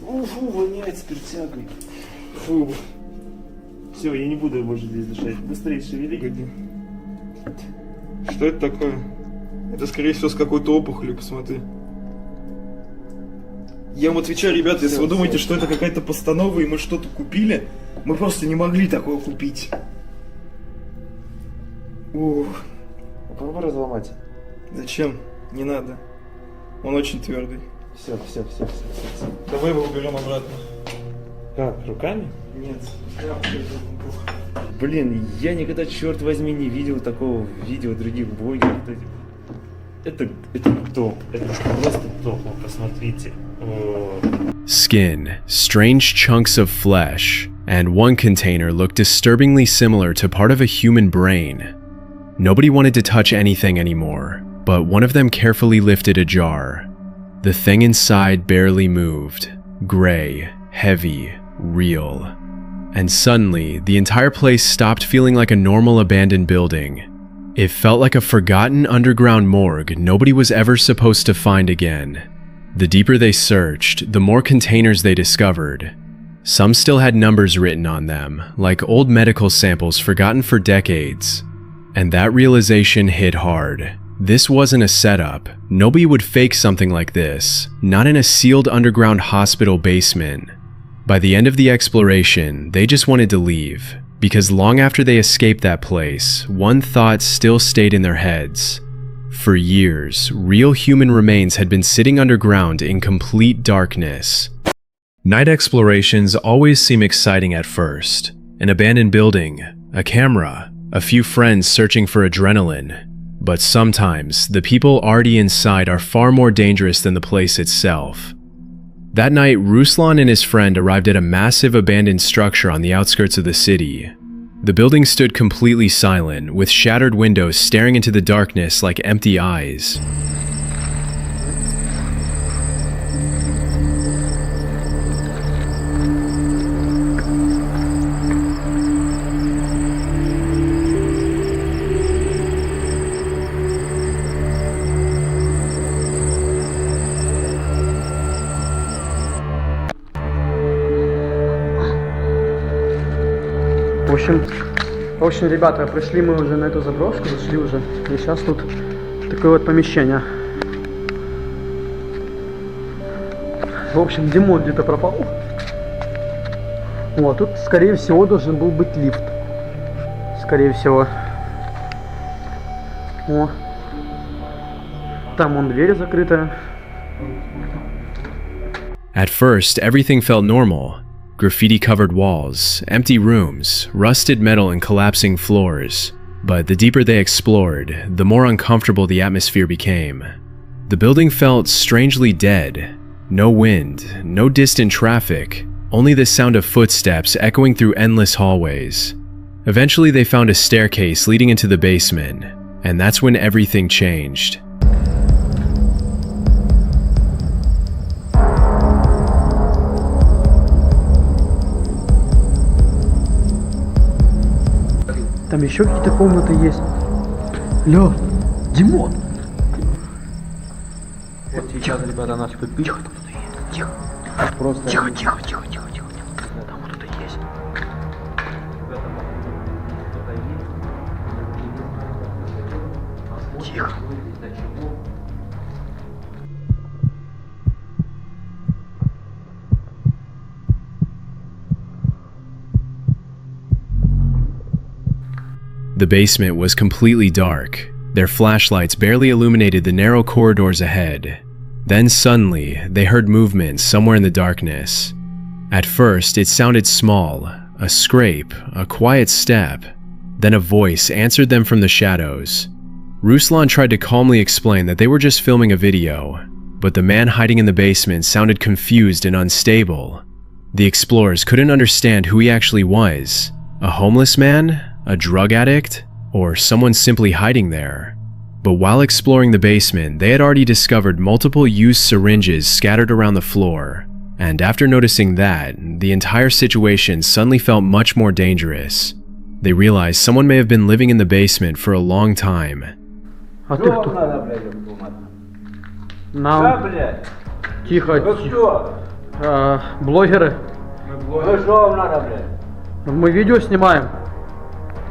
Speaker 9: Фу, воняет спиртягой.
Speaker 10: Фу.
Speaker 9: Все, я не буду больше здесь дышать. Быстрее шевели.
Speaker 10: Погоди. Что это такое? Это, скорее всего, с какой-то опухолью, посмотри. Я вам отвечаю, ребята, если вы думаете, что это какая-то постанова, и мы что-то купили, мы просто не могли такого купить. Ух.
Speaker 9: Попробуй разломать.
Speaker 10: Зачем? Не надо. Он очень твердый.
Speaker 9: Все.
Speaker 10: Давай его уберем обратно.
Speaker 9: Как, руками?
Speaker 10: Нет.
Speaker 9: Блин, я никогда, черт возьми, не видел такого видео других блогеров. Это топ. Это просто топ, вы посмотрите.
Speaker 1: Skin, strange chunks of flesh, and one container looked disturbingly similar to part of a human brain. Nobody wanted to touch anything anymore, but one of them carefully lifted a jar. The thing inside barely moved, gray, heavy, real. And suddenly, the entire place stopped feeling like a normal abandoned building. It felt like a forgotten underground morgue nobody was ever supposed to find again. The deeper they searched, the more containers they discovered. Some still had numbers written on them, like old medical samples forgotten for decades. And that realization hit hard. This wasn't a setup. Nobody would fake something like this, not in a sealed underground hospital basement. By the end of the exploration, they just wanted to leave, because long after they escaped that place, one thought still stayed in their heads. For years, real human remains had been sitting underground in complete darkness. Night explorations always seem exciting at first. An abandoned building, a camera, a few friends searching for adrenaline. But sometimes, the people already inside are far more dangerous than the place itself. That night, Ruslan and his friend arrived at a massive abandoned structure on the outskirts of the city. The building stood completely silent, with shattered windows staring into the darkness like empty eyes.
Speaker 8: В общем, ребята, пришли мы уже на эту заброшку, зашли уже. И сейчас тут такое вот помещение. В общем, Димон где-то пропал. Вот, тут, скорее всего, должен был быть лифт. Скорее всего. О. Там вон дверь закрытая.
Speaker 1: At first, everything felt normal. Graffiti-covered walls, empty rooms, rusted metal and collapsing floors. But the deeper they explored, the more uncomfortable the atmosphere became. The building felt strangely dead. No wind, no distant traffic, only the sound of footsteps echoing through endless hallways. Eventually they found a staircase leading into the basement, and that's when everything changed.
Speaker 8: Там еще какие-то комнаты есть. Ля, Димон!
Speaker 7: Вот сейчас, ребята, нас попить.
Speaker 8: Тихо, там кто-то есть. Тихо.
Speaker 7: Просто...
Speaker 8: Тихо. Там кто-то есть. Тихо.
Speaker 1: The basement was completely dark. Their flashlights barely illuminated the narrow corridors ahead. Then suddenly, they heard movement somewhere in the darkness. At first, it sounded small, a scrape, a quiet step. Then a voice answered them from the shadows. Ruslan tried to calmly explain that they were just filming a video, but the man hiding in the basement sounded confused and unstable. The explorers couldn't understand who he actually was. A homeless man? A drug addict? Or someone simply hiding there? But while exploring the basement, they had already discovered multiple used syringes scattered around the floor. And after noticing that, the entire situation suddenly felt much more dangerous. They realized someone may have been living in the basement for a long time.
Speaker 8: А ты кто? Нам... Тихо, тихо. Блогеры.
Speaker 11: Ну что вам надо, блядь?
Speaker 8: Мы видео снимаем.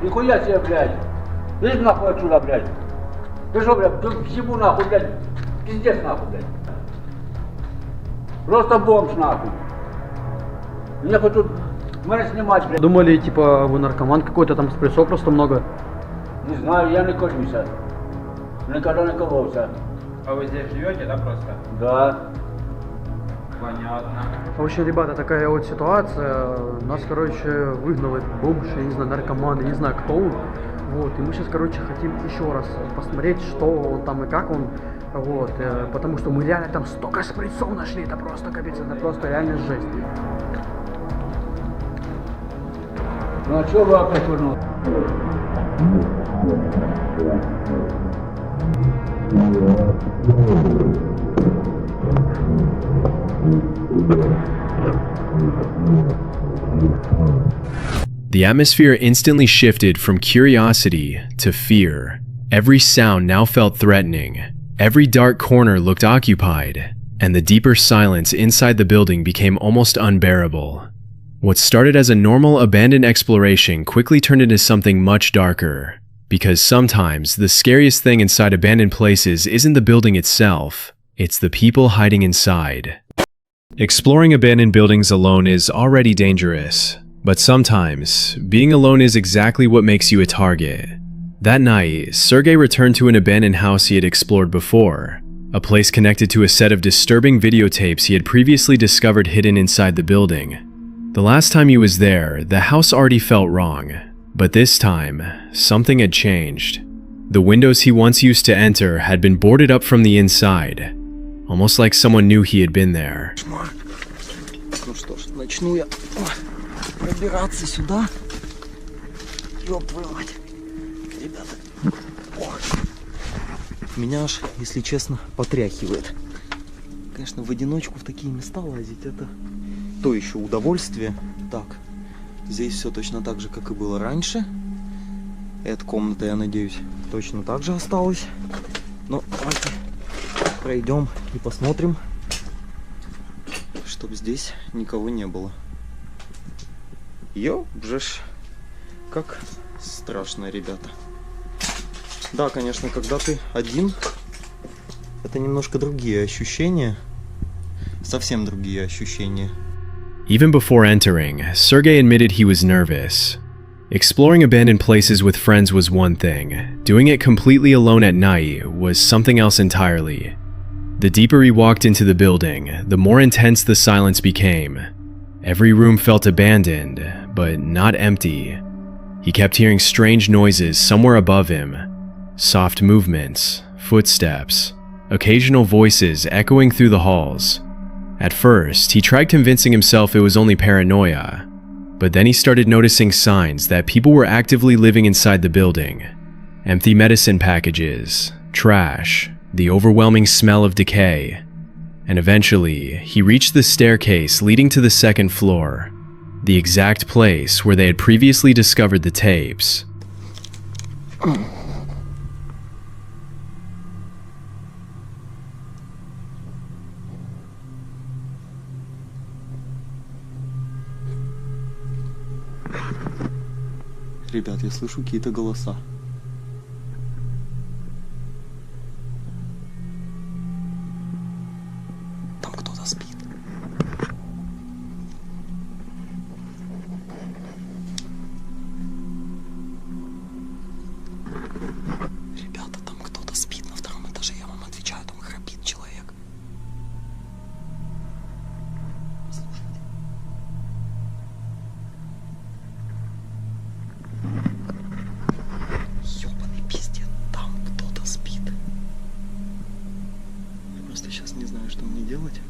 Speaker 11: Нихуя себе, блядь. Иди нахуй отсюда, блядь. Ты что, блядь, ебу нахуй, блядь. Пиздец нахуй, блядь. Просто бомж нахуй. Мне хоть тут меня снимать, блядь.
Speaker 8: Думали, типа, вы наркоман какой-то, там спрессов просто много.
Speaker 11: Не знаю, я не колюсь. Никогда не кололся.
Speaker 12: А вы здесь живете, да, просто?
Speaker 11: Да.
Speaker 12: Понятно.
Speaker 8: В общем, ребята, такая вот ситуация. Нас, короче, выгнал этот бомж, я не знаю, наркоман, я не знаю, кто он. Вот, и мы сейчас, короче, хотим еще раз посмотреть, что он там и как он. Вот, потому что мы реально там столько шприцов нашли, это просто капец, это просто реально жесть.
Speaker 11: Ну а что вы опять вернули?
Speaker 1: The atmosphere instantly shifted from curiosity to fear. Every sound now felt threatening. Every dark corner looked occupied, and the deeper silence inside the building became almost unbearable. What started as a normal abandoned exploration quickly turned into something much darker, because sometimes the scariest thing inside abandoned places isn't the building itself, it's the people hiding inside. Exploring abandoned buildings alone is already dangerous, but sometimes being alone is exactly what makes you a target. That night, Sergei returned to an abandoned house he had explored before, a place connected to a set of disturbing videotapes he had previously discovered hidden inside the building. The last time he was there, the house already felt wrong, but this time, something had changed. The windows he once used to enter had been boarded up from the inside, almost like someone knew he had been there.
Speaker 2: Ну что ж, начну я пробираться сюда. Ёб твою мать. Ребята. Ох. Меня аж, если честно, потряхивает. Конечно, в одиночку в такие места лазить, это то еще удовольствие. Так, здесь все точно так же, как и было раньше. Эта комната, я надеюсь, точно так же осталась. Но давайте пройдем и посмотрим, чтобы здесь никого не было. Ёбжешь, как страшно, ребята. Да, конечно, когда ты один, это немножко другие ощущения. Совсем другие ощущения.
Speaker 1: Even before entering, Sergei admitted he was nervous. Exploring abandoned places with friends was one thing. Doing it completely alone at night was something else entirely. The deeper he walked into the building, the more intense the silence became. Every room felt abandoned, but not empty. He kept hearing strange noises somewhere above him. Soft movements, footsteps, occasional voices echoing through the halls. At first, he tried convincing himself it was only paranoia, but then he started noticing signs that people were actively living inside the building. Empty medicine packages, trash, the overwhelming smell of decay. And eventually, he reached the staircase leading to the second floor, the exact place where they had previously discovered the tapes.
Speaker 10: Ребят, я слышу какие-то голоса. Там кто-то спит. Ребята, там кто-то спит на втором этаже, я вам отвечаю, там храпит человек. Слушайте. Ёбаный пиздец, там кто-то спит. Я просто сейчас не знаю, что мне делать.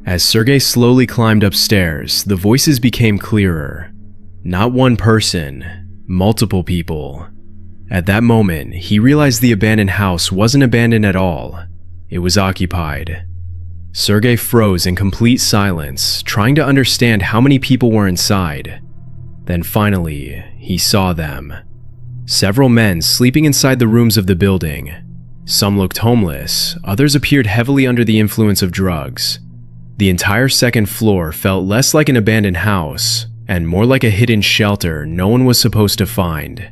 Speaker 1: As Sergei slowly climbed upstairs, the voices became clearer. Not one person, multiple people. At that moment, he realized the abandoned house wasn't abandoned at all. It was occupied. Sergei froze in complete silence, trying to understand how many people were inside. Then finally, he saw them. Several men sleeping inside the rooms of the building. Some looked homeless, others appeared heavily under the influence of drugs. The entire second floor felt less like an abandoned house and more like a hidden shelter no one was supposed to find.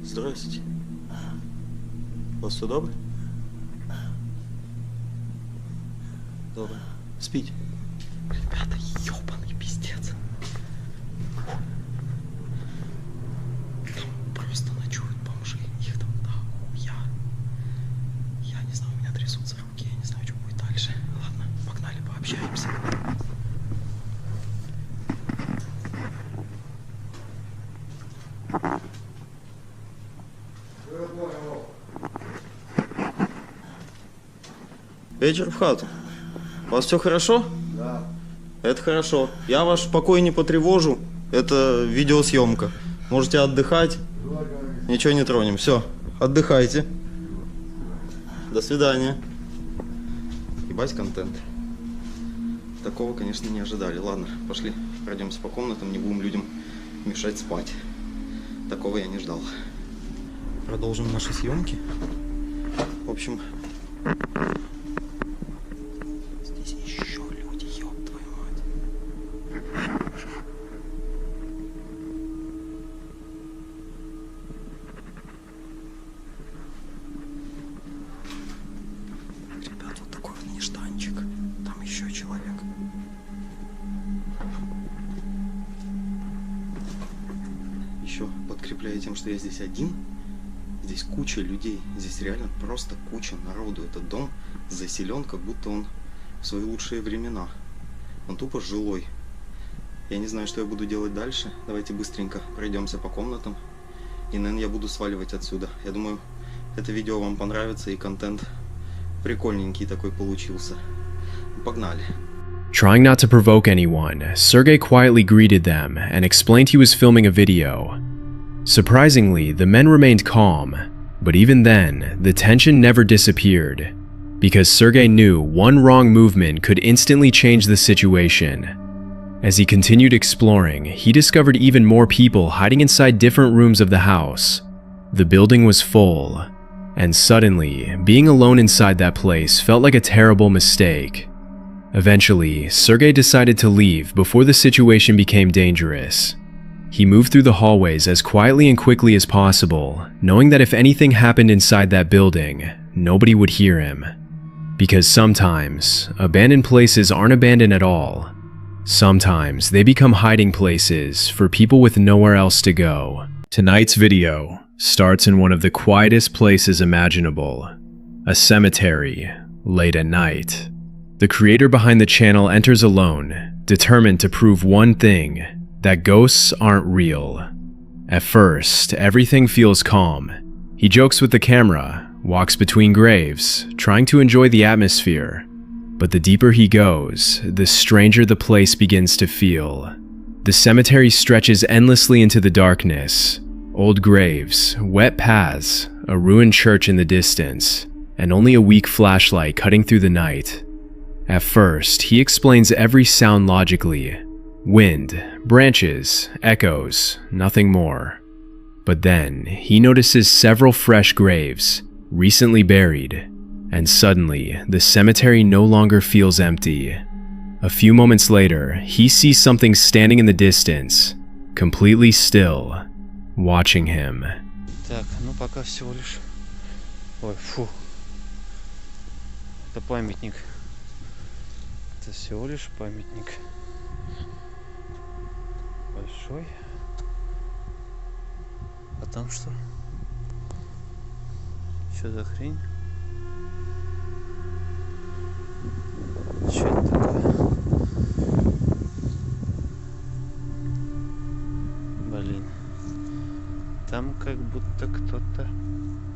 Speaker 10: Здравствуйте. У вас все добре? Добре. Спите. Ребята, ёбаный пиздец. Там просто ночуют бомжи. Их там я не знаю, у меня трясутся руки, я не знаю, что будет дальше. Ладно, погнали, пообщаемся. Вечер в хату. У вас все хорошо? Да. Это хорошо. Я ваш покой не потревожу. Это видеосъемка. Можете отдыхать. Ничего не тронем. Все, отдыхайте. До свидания. Ебать контент. Такого, конечно, не ожидали. Ладно, пошли, пройдемся по комнатам, не будем людям мешать спать. Такого я не ждал. Продолжим наши съемки. В общем... Здесь еще люди, ёб твою мать. Ребят, вот такой вот нежданчик. Там еще человек. Еще подкрепляя тем, что я здесь один. Здесь куча людей, здесь реально просто куча народу. Этот дом заселен, как будто он в свои лучшие времена. Он тупо жилой. Я не знаю, что я буду делать дальше. Давайте быстренько пройдемся по комнатам. И, наверное, я буду сваливать отсюда. Я думаю, это видео вам понравится, и контент прикольненький такой получился. Погнали.
Speaker 1: Trying not to provoke anyone, Sergei quietly greeted them and explained he was filming a video. Surprisingly, the men remained calm, but even then, the tension never disappeared, because Sergei knew one wrong movement could instantly change the situation. As he continued exploring, he discovered even more people hiding inside different rooms of the house. The building was full, and suddenly, being alone inside that place felt like a terrible mistake. Eventually, Sergei decided to leave before the situation became dangerous. He moved through the hallways as quietly and quickly as possible, knowing that if anything happened inside that building, nobody would hear him. Because sometimes, abandoned places aren't abandoned at all. Sometimes they become hiding places for people with nowhere else to go. Tonight's video starts in one of the quietest places imaginable, a cemetery, late at night. The creator behind the channel enters alone, determined to prove one thing, that ghosts aren't real. At first, everything feels calm. He jokes with the camera, walks between graves, trying to enjoy the atmosphere. But the deeper he goes, the stranger the place begins to feel. The cemetery stretches endlessly into the darkness. Old graves, wet paths, a ruined church in the distance, and only a weak flashlight cutting through the night. At first, he explains every sound logically. Wind, branches, echoes, nothing more. But then, he notices several fresh graves, recently buried, and suddenly, the cemetery no longer feels empty. A few moments later, he sees something standing in the distance, completely still, watching him.
Speaker 10: Так, ну пока всего лишь... Ой, фу. Это памятник. Это всего лишь памятник. Большой. А там что? Что за хрень? Что это такое? Блин. Там как будто кто-то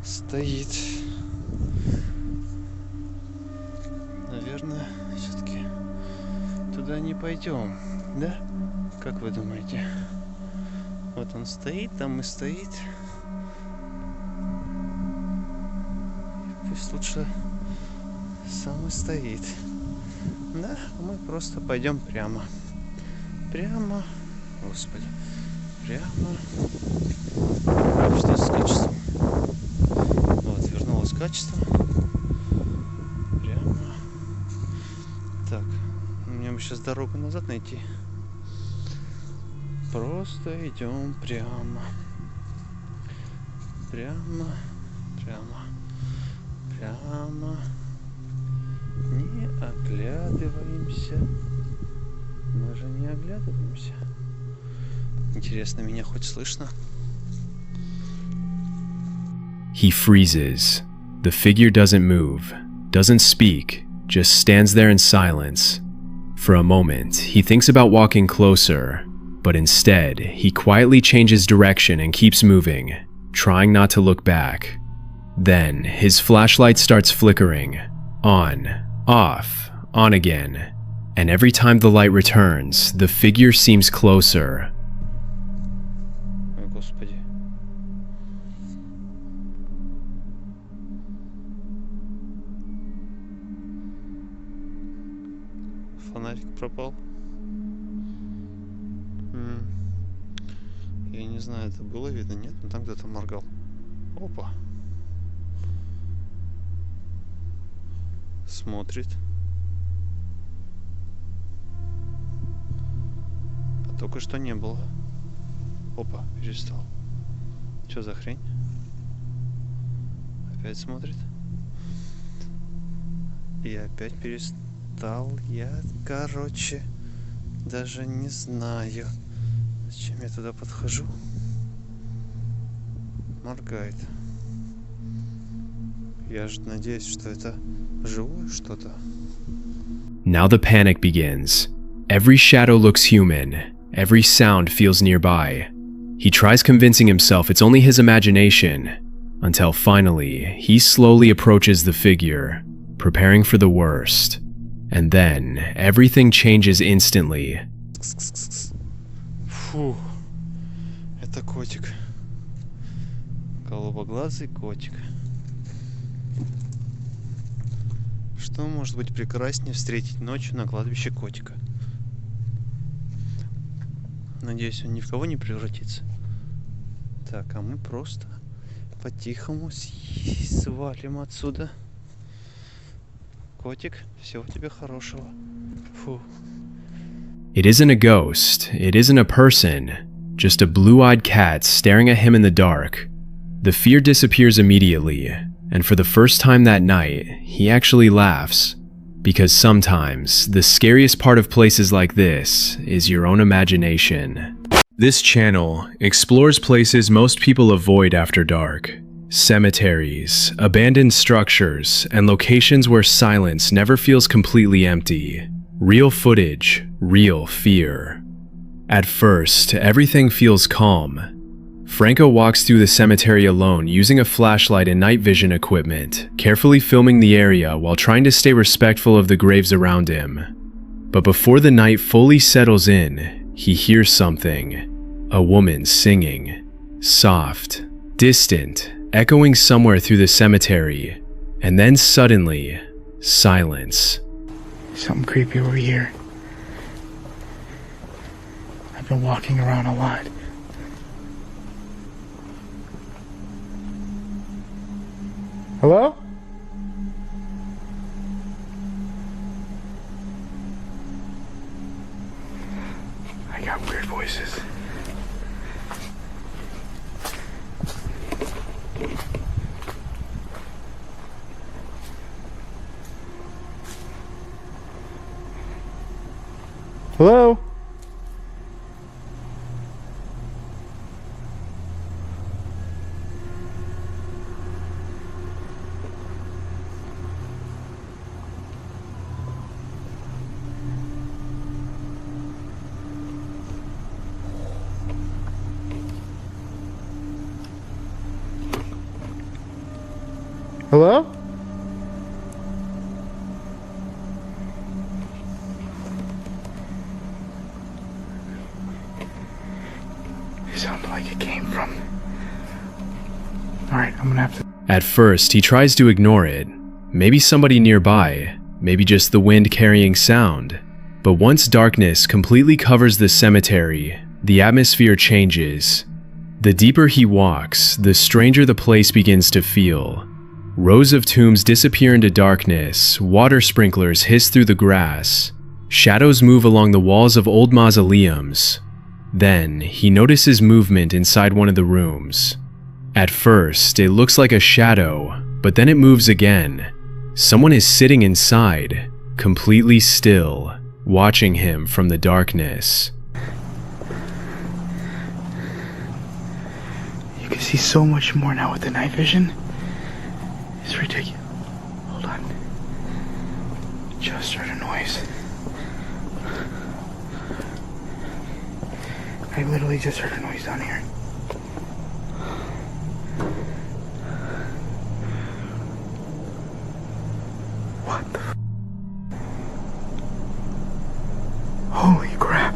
Speaker 10: стоит. Наверное, все-таки туда не пойдем, да? Как вы думаете? Вот он стоит, там и стоит. Пусть лучше сам и стоит. Да, мы просто пойдем прямо. Прямо. Господи. Прямо. Что с качеством? Вот, вернулось качество. Прямо. Так, мне бы сейчас дорогу назад найти. Просто идем прямо. Прямо. Прямо. Прямо. Не оглядываемся. Мы же не оглядываемся. Интересно, меня хоть слышно?
Speaker 1: He freezes. The figure doesn't move, doesn't speak, just stands there in silence. For a moment, he thinks about walking closer, but instead, he quietly changes direction and keeps moving, trying not to look back. Then, his flashlight starts flickering. On, off, on again. And every time the light returns, the figure seems closer.
Speaker 10: Ой, Господи. Фонарик пропал. Я не знаю, это было видно, нет? Но там кто-то моргал. Опа. Смотрит. А только что не было. Опа, перестал. Что за хрень? Опять смотрит. И опять перестал. Я, короче, даже не знаю, зачем я туда подхожу. Моргает. Я же надеюсь, что это живое что-то.
Speaker 1: Now the panic begins. Every shadow looks human. Every sound feels nearby. He tries convincing himself it's only his imagination, until finally, he slowly approaches the figure, preparing for the worst. And then, everything changes instantly.
Speaker 10: Фу, это котик. Голубоглазый котик. Что может быть прекраснее встретить ночью на кладбище котика? Надеюсь, он ни в кого не превратится. Так, а мы просто по-тихому свалим отсюда. Котик, всего тебе хорошего. Фу.
Speaker 1: It isn't a ghost, it isn't a person, just a blue-eyed cat staring at him in the dark. The fear disappears immediately, and for the first time that night, he actually laughs. Because sometimes, the scariest part of places like this is your own imagination. This channel explores places most people avoid after dark. Cemeteries, abandoned structures, and locations where silence never feels completely empty. Real footage, real fear. At first, everything feels calm. Franco walks through the cemetery alone using a flashlight and night vision equipment, carefully filming the area while trying to stay respectful of the graves around him. But before the night fully settles in, he hears something. A woman singing. Soft, distant, echoing somewhere through the cemetery. And then suddenly, silence.
Speaker 13: Something creepy over here. I've been walking around a lot. Hello? I got weird voices. Hello? Hello? It sounded like it came from... Alright, I'm gonna have to...
Speaker 1: At first, he tries to ignore it. Maybe somebody nearby, maybe just the wind carrying sound. But once darkness completely covers the cemetery, the atmosphere changes. The deeper he walks, the stranger the place begins to feel. Rows of tombs disappear into darkness, water sprinklers hiss through the grass, shadows move along the walls of old mausoleums. Then, he notices movement inside one of the rooms. At first, it looks like a shadow, but then it moves again. Someone is sitting inside, completely still, watching him from the darkness.
Speaker 13: You can see so much more now with the night vision. It's ridiculous. Hold on. Just heard a noise. I literally just heard a noise down here. What the f- Holy crap.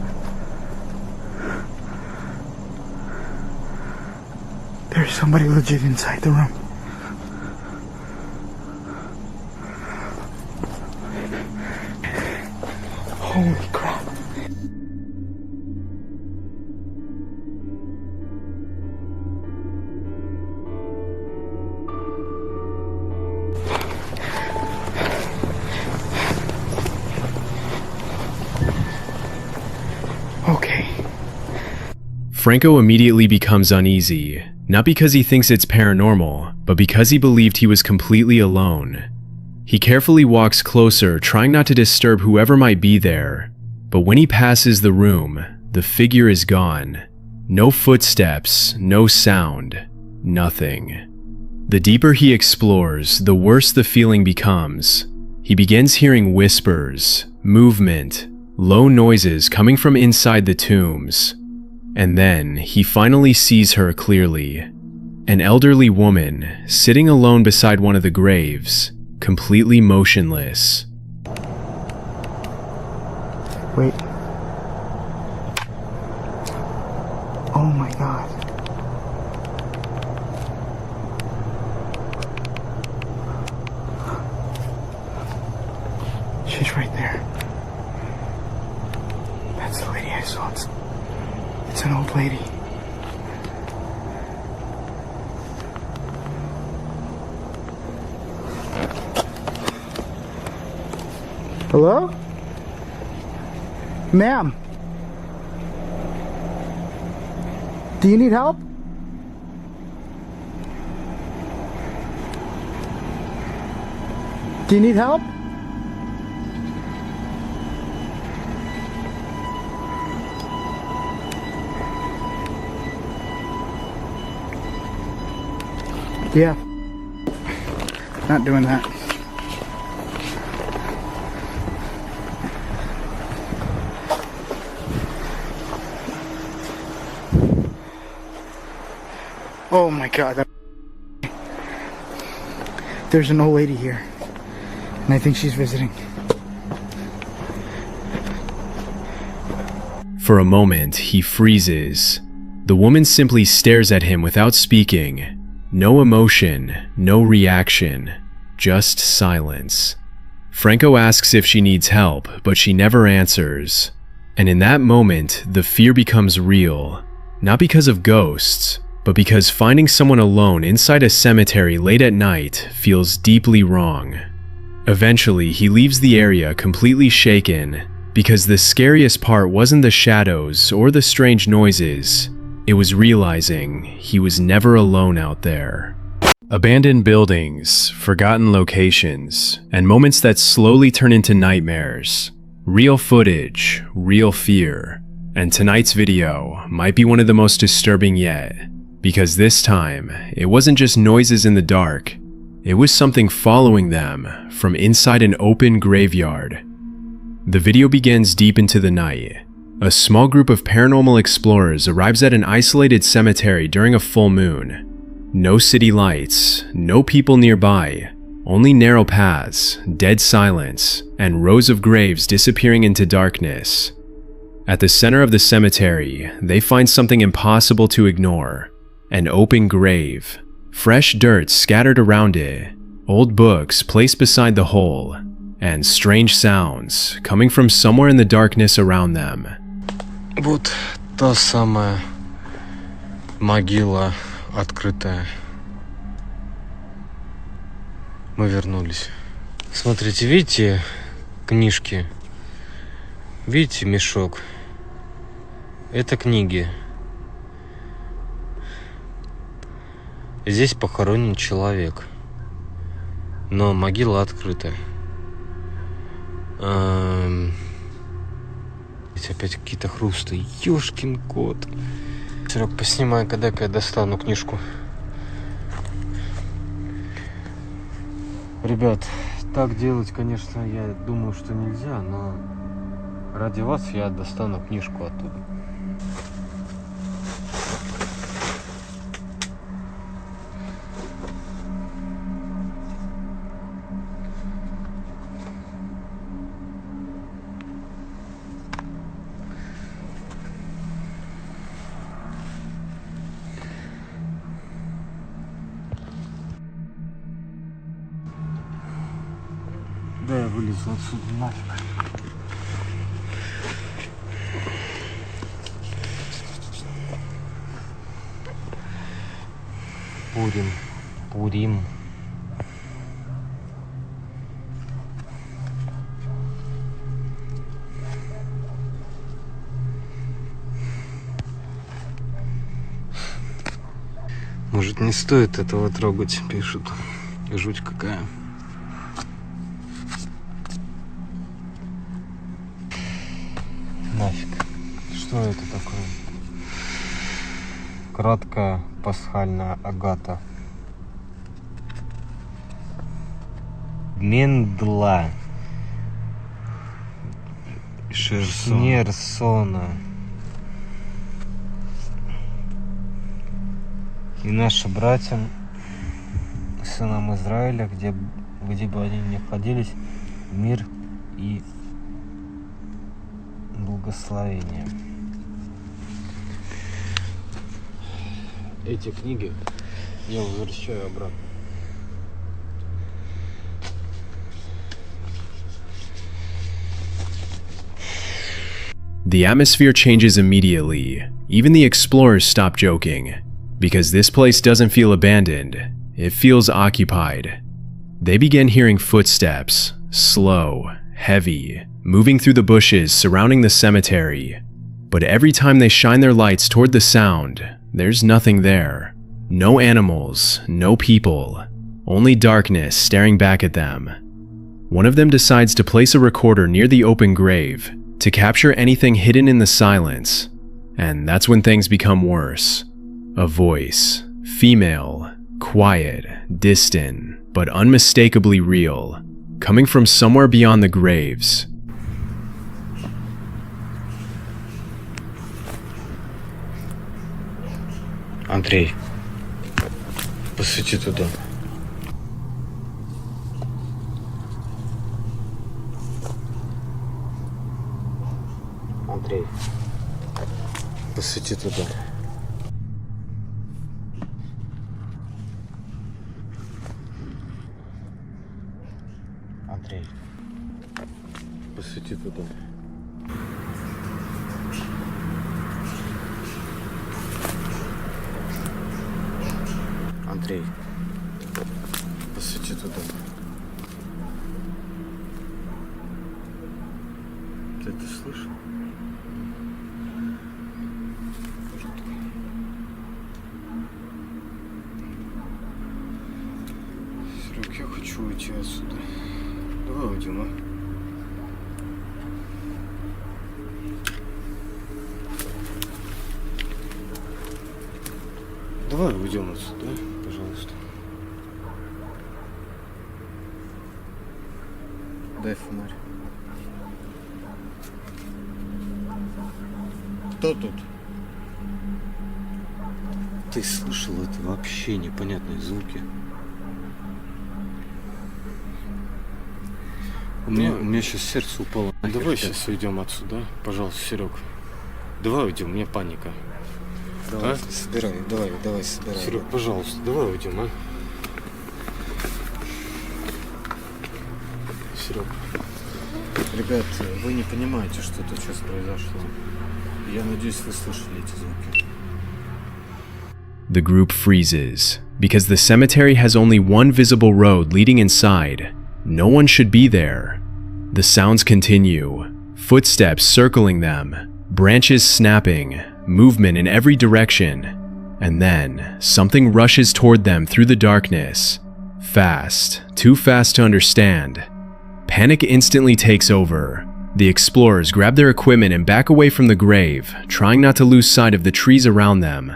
Speaker 13: There's somebody legit inside the room. Holy crap. Okay.
Speaker 1: Franco immediately becomes uneasy, not because he thinks it's paranormal, but because he believed he was completely alone. He carefully walks closer, trying not to disturb whoever might be there. But when he passes the room, the figure is gone. No footsteps, no sound, nothing. The deeper he explores, the worse the feeling becomes. He begins hearing whispers, movement, low noises coming from inside the tombs. And then he finally sees her clearly. An elderly woman, sitting alone beside one of the graves, completely motionless.
Speaker 13: Wait. Oh my god. She's right there. That's the lady I saw. It's an old lady. Hello? Ma'am? Do you need help? Do you need help? Yeah. Not doing that. Oh my god. There's an old lady here. And I think she's visiting.
Speaker 1: For a moment, he freezes. The woman simply stares at him without speaking. No emotion, no reaction, just silence. Franco asks if she needs help, but she never answers. And in that moment, the fear becomes real. Not because of ghosts, but because finding someone alone inside a cemetery late at night feels deeply wrong. Eventually, he leaves the area completely shaken, because the scariest part wasn't the shadows or the strange noises. It was realizing he was never alone out there. Abandoned buildings, forgotten locations, and moments that slowly turn into nightmares. Real footage, real fear. And tonight's video might be one of the most disturbing yet, because this time, it wasn't just noises in the dark. It was something following them from inside an open graveyard. The video begins deep into the night. A small group of paranormal explorers arrives at an isolated cemetery during a full moon. No city lights, no people nearby, only narrow paths, dead silence, and rows of graves disappearing into darkness. At the center of the cemetery, they find something impossible to ignore. An open grave. Fresh dirt scattered around it, old books placed beside the hole, and strange sounds coming from somewhere in the darkness around them.
Speaker 2: Вот та самая могила открытая. Мы вернулись. Смотрите, видите книжки? Видите мешок? Это книги. Здесь похоронен человек. Но могила открыта. Здесь опять какие-то хрусты. Ёшкин кот. Серег, поснимай, когда-ка я достану книжку. Ребят, так делать, конечно, я думаю, что нельзя, но ради вас я достану книжку оттуда. Да, я вылезу отсюда нафиг. Пурим. Может, не стоит этого трогать, пишут. Жуть какая. Нафиг. Что это такое? Краткая пасхальная агата. Мендла. Шерсона. И наши братья, сынам Израиля, где бы они ни находились, мир и благословение. Эти книги я возвращаю обратно.
Speaker 1: The atmosphere changes immediately. Even the explorers stop joking. Because this place doesn't feel abandoned, it feels occupied. They begin hearing footsteps, slow, heavy, moving through the bushes surrounding the cemetery. But every time they shine their lights toward the sound, there's nothing there. No animals, no people, only darkness staring back at them. One of them decides to place a recorder near the open grave to capture anything hidden in the silence. And that's when things become worse. A voice, female, quiet, distant, but unmistakably real, coming from somewhere beyond the graves.
Speaker 2: Андрей,
Speaker 14: Посвети туда.
Speaker 9: Андрей.
Speaker 14: Посвети туда.
Speaker 9: Андрей.
Speaker 14: Посвети туда.
Speaker 9: Андрей.
Speaker 14: Посвети туда. Ты это слышал? Серег, я хочу уйти отсюда. Давай уйдем, а? Давай уйдем отсюда, а? Пожалуйста. Дай фонарь. Кто тут? Ты слышал это вообще непонятные звуки? У меня сейчас сердце упало. Давай сейчас уйдем отсюда, пожалуйста, Серег. Давай уйдем, у меня паника.
Speaker 9: Давай,
Speaker 14: а?
Speaker 9: собирай, давай, собирай.
Speaker 14: Серег, пожалуйста, давай уйдем, а? Серег. Ребят, вы не понимаете, что тут сейчас произошло. Я надеюсь, вы слышали эти звуки.
Speaker 1: The group freezes. Because the cemetery has only one visible road leading inside, no one should be there. The sounds continue. Footsteps circling them, branches snapping, movement in every direction. And then, something rushes toward them through the darkness. Fast, too fast to understand. Panic instantly takes over. The explorers grab their equipment and back away from the grave, trying not to lose sight of the trees around them.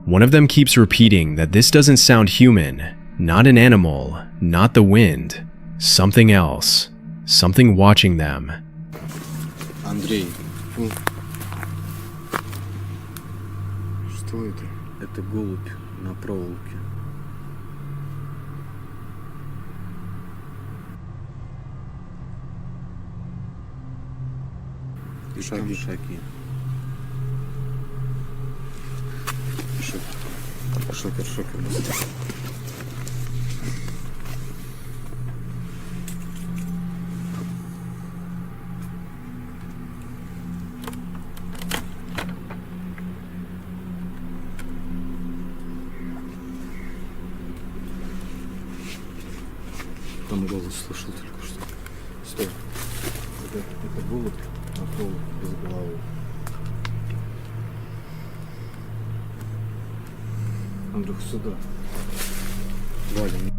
Speaker 1: One of them keeps repeating that this doesn't sound human, not an animal, not the wind, something else, something watching them.
Speaker 14: Андрей, что это? Это голубь на проволоке. Шаги. Шокер. Там голос слышал только что. Стой. Это голубь на проволоке без головы. Андрюх, сюда. Валим.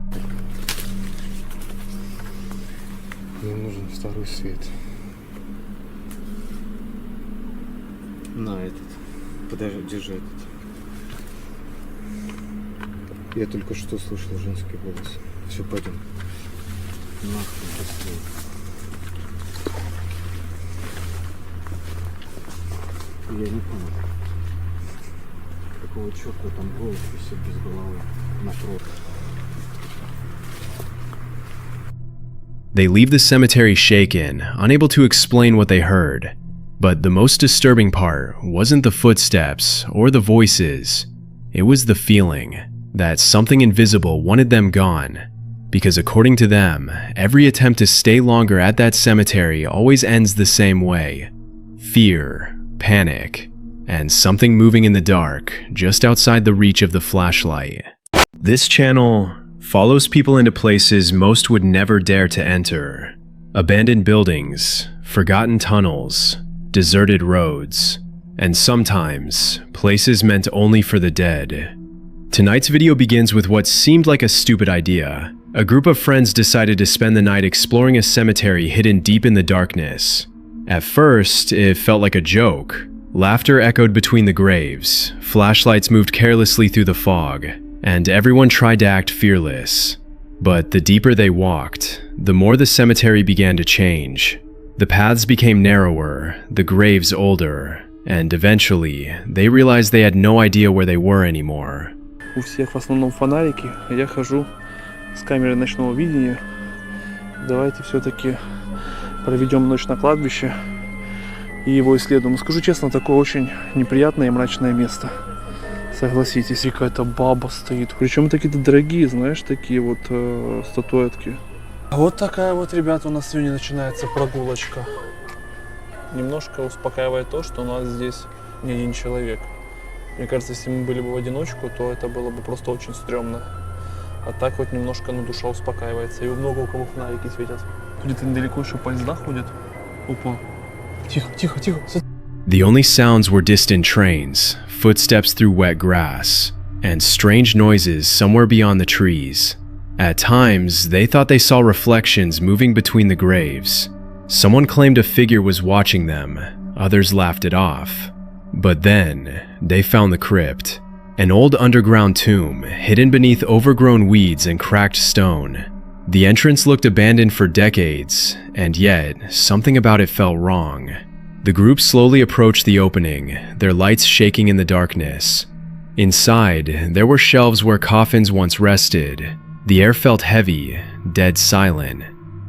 Speaker 14: Мне нужен второй свет. На этот. Подожди, держи этот. Я только что слышал женский голос. Все, пойдем. Нахуй, быстрее. Я не понял. Какого черта там голос висит без головы на проводе?
Speaker 1: They leave the cemetery shaken, unable to explain what they heard. But the most disturbing part wasn't the footsteps or the voices. It was the feeling that something invisible wanted them gone. Because according to them, every attempt to stay longer at that cemetery always ends the same way. Fear, panic, and something moving in the dark just outside the reach of the flashlight. This channel follows people into places most would never dare to enter. Abandoned buildings, forgotten tunnels, deserted roads, and sometimes places meant only for the dead. Tonight's video begins with what seemed like a stupid idea. A group of friends decided to spend the night exploring a cemetery hidden deep in the darkness. At first, it felt like a joke. Laughter echoed between the graves, flashlights moved carelessly through the fog, and everyone tried to act fearless. But the deeper they walked, the more the cemetery began to change. The paths became narrower, the graves older, and eventually, they realized they had no idea where they were anymore.
Speaker 3: У всех в основном фонарики, а я хожу с камерой ночного видения. Давайте все-таки проведем ночь на кладбище и его исследуем. Скажу честно, такое очень неприятное и мрачное место. Согласитесь, и какая-то баба стоит. Причем такие-то дорогие, знаешь, такие вот статуэтки. Вот такая вот, ребята, у нас сегодня начинается прогулочка. Немножко успокаивает то, что у нас здесь не один человек. Мне кажется, если мы были бы в одиночку, то это было бы просто очень стрёмно. А так вот немножко, ну, душа успокаивается. И много у кого фонарики светят. Где-то недалеко еще поезда ходят. Опа. Тихо, тихо, тихо.
Speaker 1: The only sounds were distant trains, footsteps through wet grass, and strange noises somewhere beyond the trees. At times, they thought they saw reflections moving between the graves. Someone claimed a figure was watching them, others laughed it off. But then, they found the crypt, an old underground tomb hidden beneath overgrown weeds and cracked stone. The entrance looked abandoned for decades, and yet, something about it felt wrong. The group slowly approached the opening, their lights shaking in the darkness. Inside, there were shelves where coffins once rested. The air felt heavy, dead silent.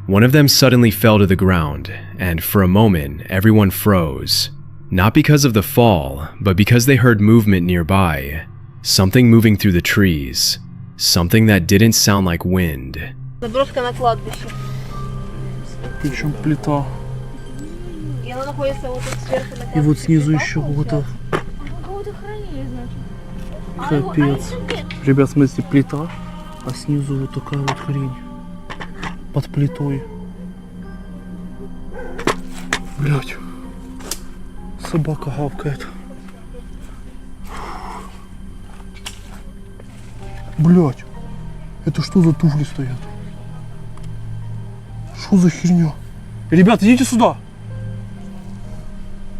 Speaker 1: One of them suddenly fell to the ground, and for a moment, everyone froze. Not because of the fall, but because they heard movement nearby. Something moving through the trees. Something that didn't sound like wind.
Speaker 15: Заброшка на кладбище.
Speaker 3: Причем плита.
Speaker 15: И она находится вот тут сверху на кладбище.
Speaker 3: И вот снизу еще вот-то.
Speaker 15: Кого-то хранили, значит.
Speaker 3: Капец. Ребят, смотрите, плита, а снизу вот такая вот хрень. Под плитой. Блять. Собака гавкает. Блять. Это что за туфли стоят? Что за херня? Ребят, идите сюда.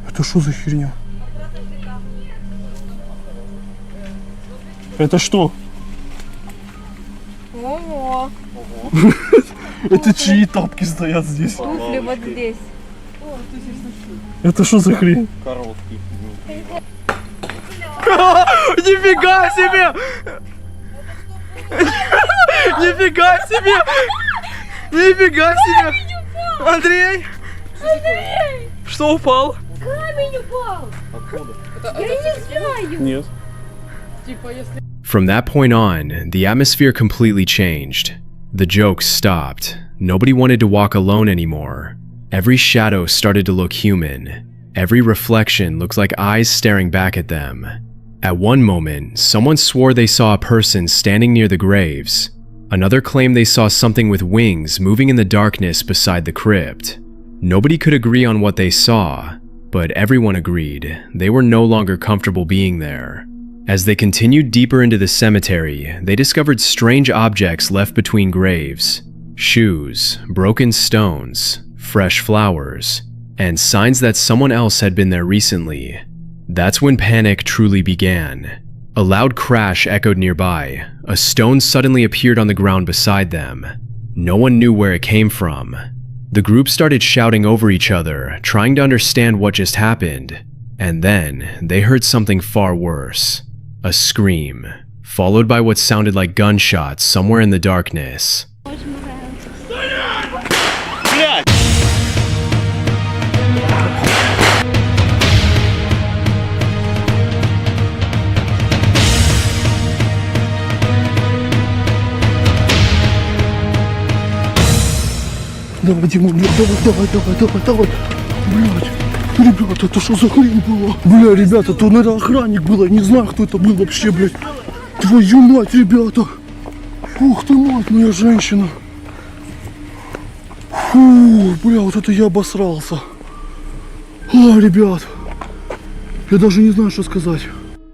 Speaker 3: Это что за херня? Это что?
Speaker 15: Ого.
Speaker 3: Это чьи тапки стоят здесь?
Speaker 15: Туфли вот здесь.
Speaker 3: Это что за хрень?
Speaker 10: Короткий.
Speaker 3: Нифига себе! Нифига себе! Нифига себе! Андрей!
Speaker 15: Андрей!
Speaker 3: Что упал?
Speaker 15: Камень упал!
Speaker 10: Откуда?
Speaker 15: Я не знаю!
Speaker 3: Нет.
Speaker 1: From that point on, the atmosphere completely changed. The jokes stopped. Nobody wanted to walk alone anymore. Every shadow started to look human. Every reflection looked like eyes staring back at them. At one moment, someone swore they saw a person standing near the graves. Another claimed they saw something with wings moving in the darkness beside the crypt. Nobody could agree on what they saw, but everyone agreed they were no longer comfortable being there. As they continued deeper into the cemetery, they discovered strange objects left between graves. Shoes, broken stones, fresh flowers, and signs that someone else had been there recently. That's when panic truly began. A loud crash echoed nearby. A stone suddenly appeared on the ground beside them. No one knew where it came from. The group started shouting over each other, trying to understand what just happened. And then, they heard something far worse. A scream, followed by what sounded like gunshots somewhere in the darkness.
Speaker 3: Давай, Димон, давай. Блять. Ребята, это что за хрень была? Бля, ребята, это, наверное, охранник был. Я не знаю, кто это был вообще, блядь. Твою мать, ребята. Ух ты, мать моя женщина. Фу, бля, вот это я обосрался. А, ребят. Я даже не знаю, что сказать.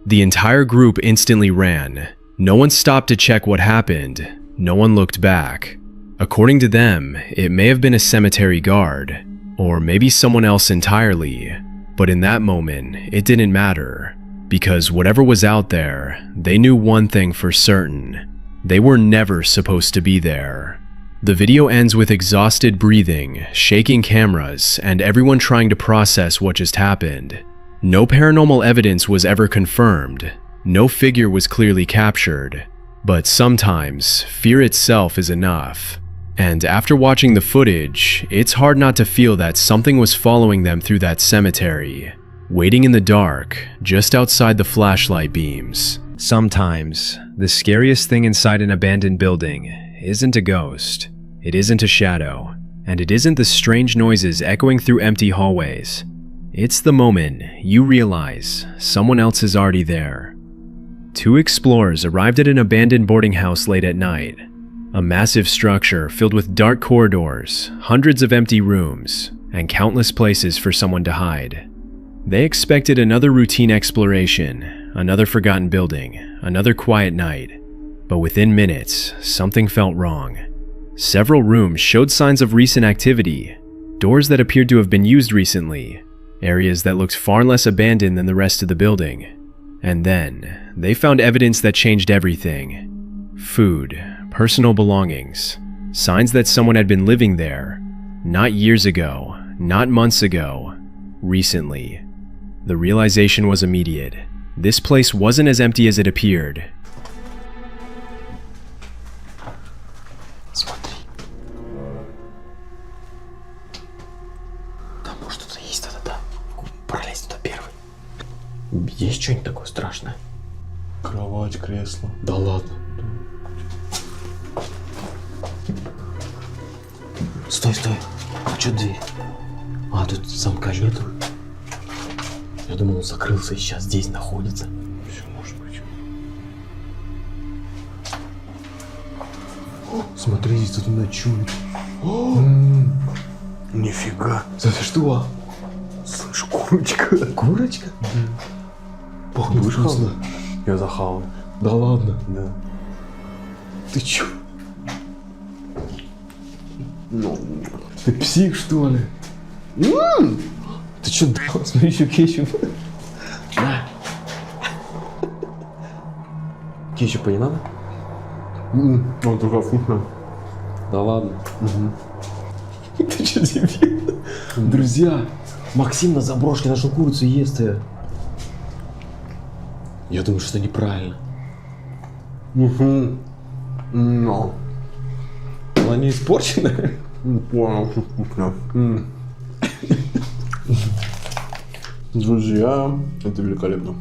Speaker 1: The entire group instantly ran. No one stopped to check what happened. No one looked back. According to them, it may have been a cemetery guard, or maybe someone else entirely, but in that moment, it didn't matter, because whatever was out there, they knew one thing for certain: they were never supposed to be there. The video ends with exhausted breathing, shaking cameras, and everyone trying to process what just happened. No paranormal evidence was ever confirmed. No figure was clearly captured, but sometimes fear itself is enough. And after watching the footage, it's hard not to feel that something was following them through that cemetery, waiting in the dark, just outside the flashlight beams. Sometimes, the scariest thing inside an abandoned building isn't a ghost, it isn't a shadow, and it isn't the strange noises echoing through empty hallways. It's the moment you realize someone else is already there. Two explorers arrived at an abandoned boarding house late at night. A massive structure filled with dark corridors, hundreds of empty rooms, and countless places for someone to hide. They expected another routine exploration, another forgotten building, another quiet night. But within minutes, something felt wrong. Several rooms showed signs of recent activity, doors that appeared to have been used recently, areas that looked far less abandoned than the rest of the building. And then, they found evidence that changed everything. Food, personal belongings, signs that someone had been living there, not years ago, not months ago, recently. The realization was immediate. This place wasn't as empty as it appeared.
Speaker 16: Смотри. Там может что-то есть, да. Пролезь туда первый. Есть что-нибудь такое страшное?
Speaker 4: Кровать, кресло.
Speaker 16: Да ладно. Стой. А что дверь? А, тут замка нету. Я думал, он закрылся и сейчас здесь находится.
Speaker 4: Все может быть.
Speaker 16: Смотри, здесь тут ночует.
Speaker 4: Нифига.
Speaker 16: Это что?
Speaker 4: Слышь, курочка.
Speaker 16: Курочка?
Speaker 4: Пахнет вкусно. Я захавал.
Speaker 16: Да ладно?
Speaker 4: Да.
Speaker 16: Ты чё?
Speaker 4: Ну.
Speaker 16: Ты псих, что ли? Ты чё, дал? Смотри, еще кетчуп. На. Кетчупа не надо?
Speaker 4: Он только вкусно.
Speaker 16: Да ладно. Ты чё, дебил? Друзья, Максим на заброшке нашу курицу ест ее. Я думаю, что это неправильно.
Speaker 4: Но.
Speaker 16: Она не испорчена?
Speaker 4: Не понял, что вкусно. Друзья, это великолепно.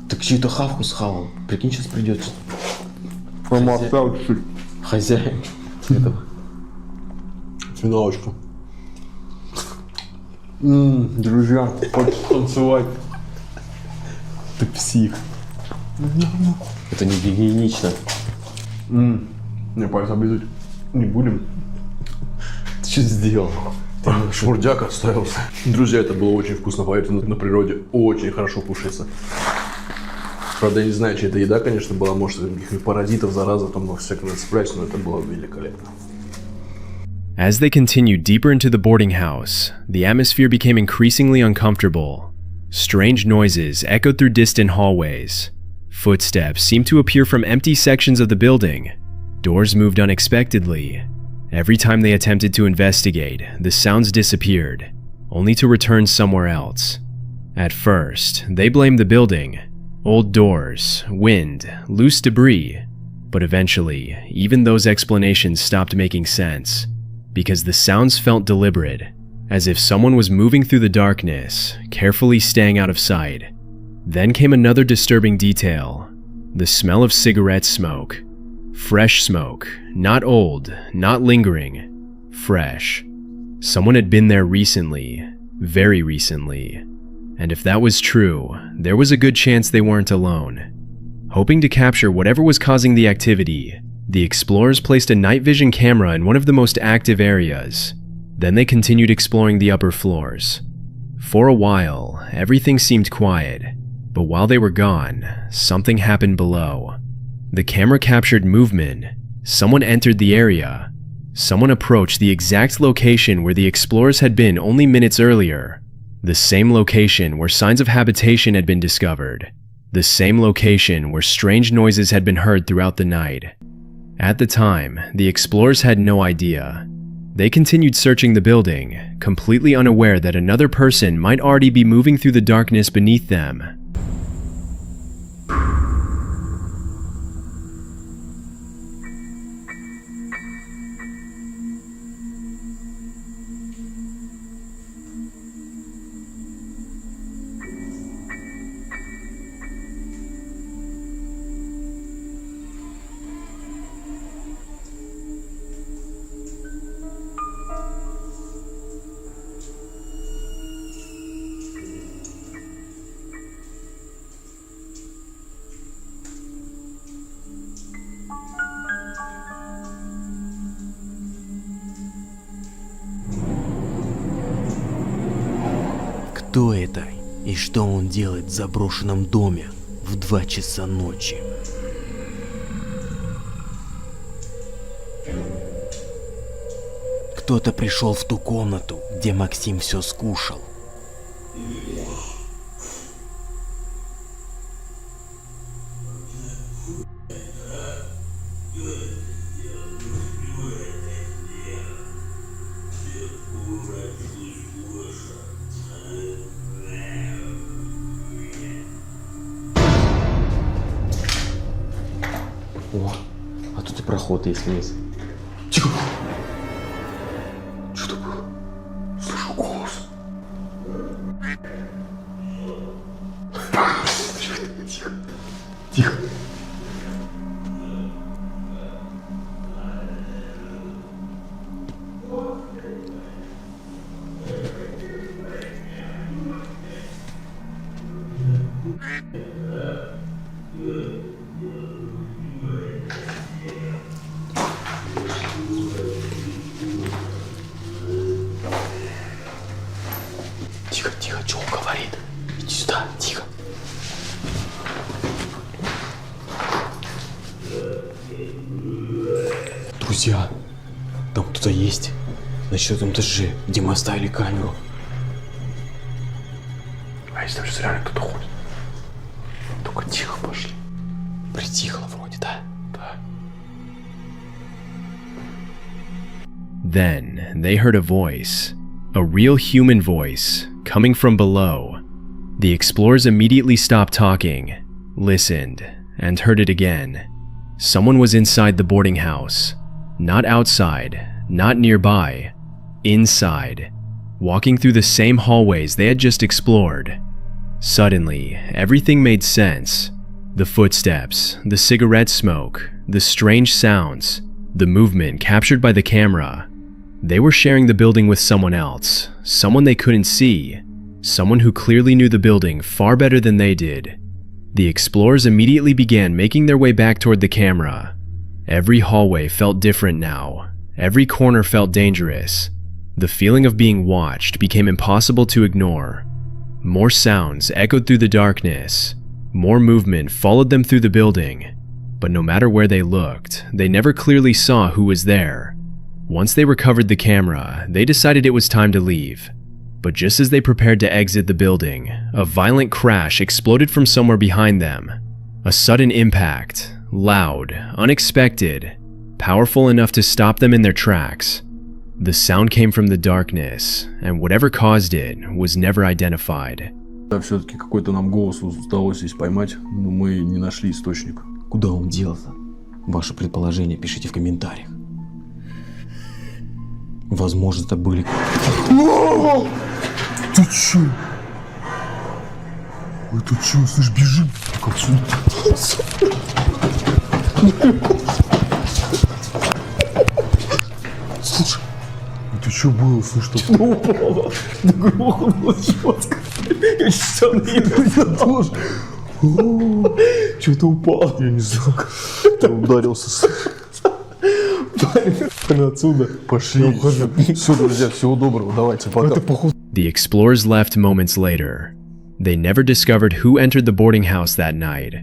Speaker 16: Так чью-то хавку схавал. Прикинь, сейчас придет.
Speaker 4: Промолчал чуть-чуть.
Speaker 16: Хозяин этого.
Speaker 4: Финалочка. Друзья, хочешь танцевать?
Speaker 16: Ты псих. Это не гигиенично.
Speaker 4: Не, пальцы облизывать не будем.
Speaker 16: Ты что сделал?
Speaker 4: Шмурдяк отставился. Друзья, это было очень вкусно, поверьте, на природе очень хорошо кушается. Правда, я не знаю, чья это еда, конечно, была, может, каких-нибудь паразитов, заразов, там всякое спрячь, но это было великолепно.
Speaker 1: As they continued deeper into the boarding house, the atmosphere became increasingly uncomfortable. Strange noises echoed through distant hallways. Footsteps seemed to appear from empty sections of the building. Doors moved unexpectedly. Every time they attempted to investigate, the sounds disappeared, only to return somewhere else. At first, they blamed the building. Old doors, wind, loose debris. But eventually, even those explanations stopped making sense, because the sounds felt deliberate, as if someone was moving through the darkness, carefully staying out of sight. Then came another disturbing detail: the smell of cigarette smoke. Fresh smoke, not old, not lingering, fresh. Someone had been there recently, very recently. And if that was true, there was a good chance they weren't alone. Hoping to capture whatever was causing the activity, the explorers placed a night vision camera in one of the most active areas. Then they continued exploring the upper floors. For a while, everything seemed quiet, but while they were gone, something happened below. The camera captured movement. Someone entered the area. Someone approached the exact location where the explorers had been only minutes earlier. The same location where signs of habitation had been discovered. The same location where strange noises had been heard throughout the night. At the time, the explorers had no idea. They continued searching the building, completely unaware that another person might already be moving through the darkness beneath them.
Speaker 16: Кто это и что он делает в заброшенном доме в 2 часа ночи? Кто-то пришел в ту комнату, где Максим все скушал.
Speaker 9: О, а тут и проход есть вниз. Тихо!
Speaker 4: Что было? Слышу голос. Тихо. Тихо.
Speaker 16: Тихо, тихо, что он говорит? Иди сюда, тихо. Друзья, там кто-то есть. На 4-м этаже, где мы оставили камеру.
Speaker 4: А если там сейчас реально кто-то ходит? Только тихо пошли.
Speaker 16: Притихло вроде, да?
Speaker 4: Да.
Speaker 1: Then they heard a voice, a real human voice, coming from below. The explorers immediately stopped talking, listened, and heard it again. Someone was inside the boarding house. Not outside, not nearby, inside, walking through the same hallways they had just explored. Suddenly, everything made sense. The footsteps, the cigarette smoke, the strange sounds, the movement captured by the camera. They were sharing the building with someone else, someone they couldn't see, someone who clearly knew the building far better than they did. The explorers immediately began making their way back toward the camera. Every hallway felt different now. Every corner felt dangerous. The feeling of being watched became impossible to ignore. More sounds echoed through the darkness. More movement followed them through the building. But no matter where they looked, they never clearly saw who was there. Once they recovered the camera, they decided it was time to leave. But just as they prepared to exit the building, a violent crash exploded from somewhere behind them. A sudden impact, loud, unexpected, powerful enough to stop them in their tracks. The sound came from the darkness, and whatever caused it was never identified.
Speaker 4: Да, все-таки какой-то нам голос удалось здесь поймать, но мы не нашли источник.
Speaker 16: Куда он делся? Ваши предположения пишите в комментариях. Возможно, это были...
Speaker 4: Ты чё? Ой, ты чё, слышь, бежим. Так отсюда. Слушай, ты чё было, слышь, что?
Speaker 9: Что упало? Да грохнуло четко. Я все не тоже. Что-то упало.
Speaker 4: Я не знаю, как ударился.
Speaker 9: Отсюда.
Speaker 4: Пошли. Все, друзья, всего доброго. Давайте, пока.
Speaker 1: The explorers left moments later. They never discovered who entered the boarding house that night.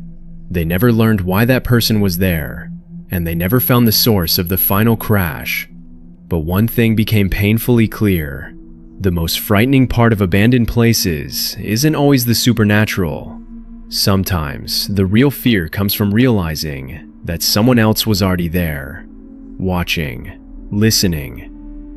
Speaker 1: They never learned why that person was there. And they never found the source of the final crash. But one thing became painfully clear. The most frightening part of abandoned places isn't always the supernatural. Sometimes, the real fear comes from realizing that someone else was already there, watching, listening,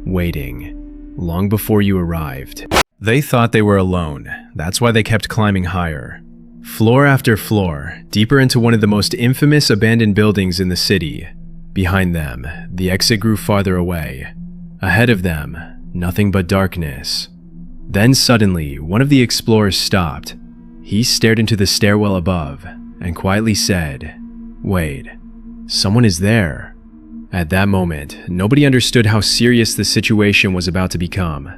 Speaker 1: waiting, long before you arrived. They thought they were alone. That's why they kept climbing higher. Floor after floor, deeper into one of the most infamous abandoned buildings in the city. Behind them, the exit grew farther away. Ahead of them, nothing but darkness. Then suddenly, one of the explorers stopped. He stared into the stairwell above and quietly said, "Wait, someone is there." At that moment, nobody understood how serious the situation was about to become.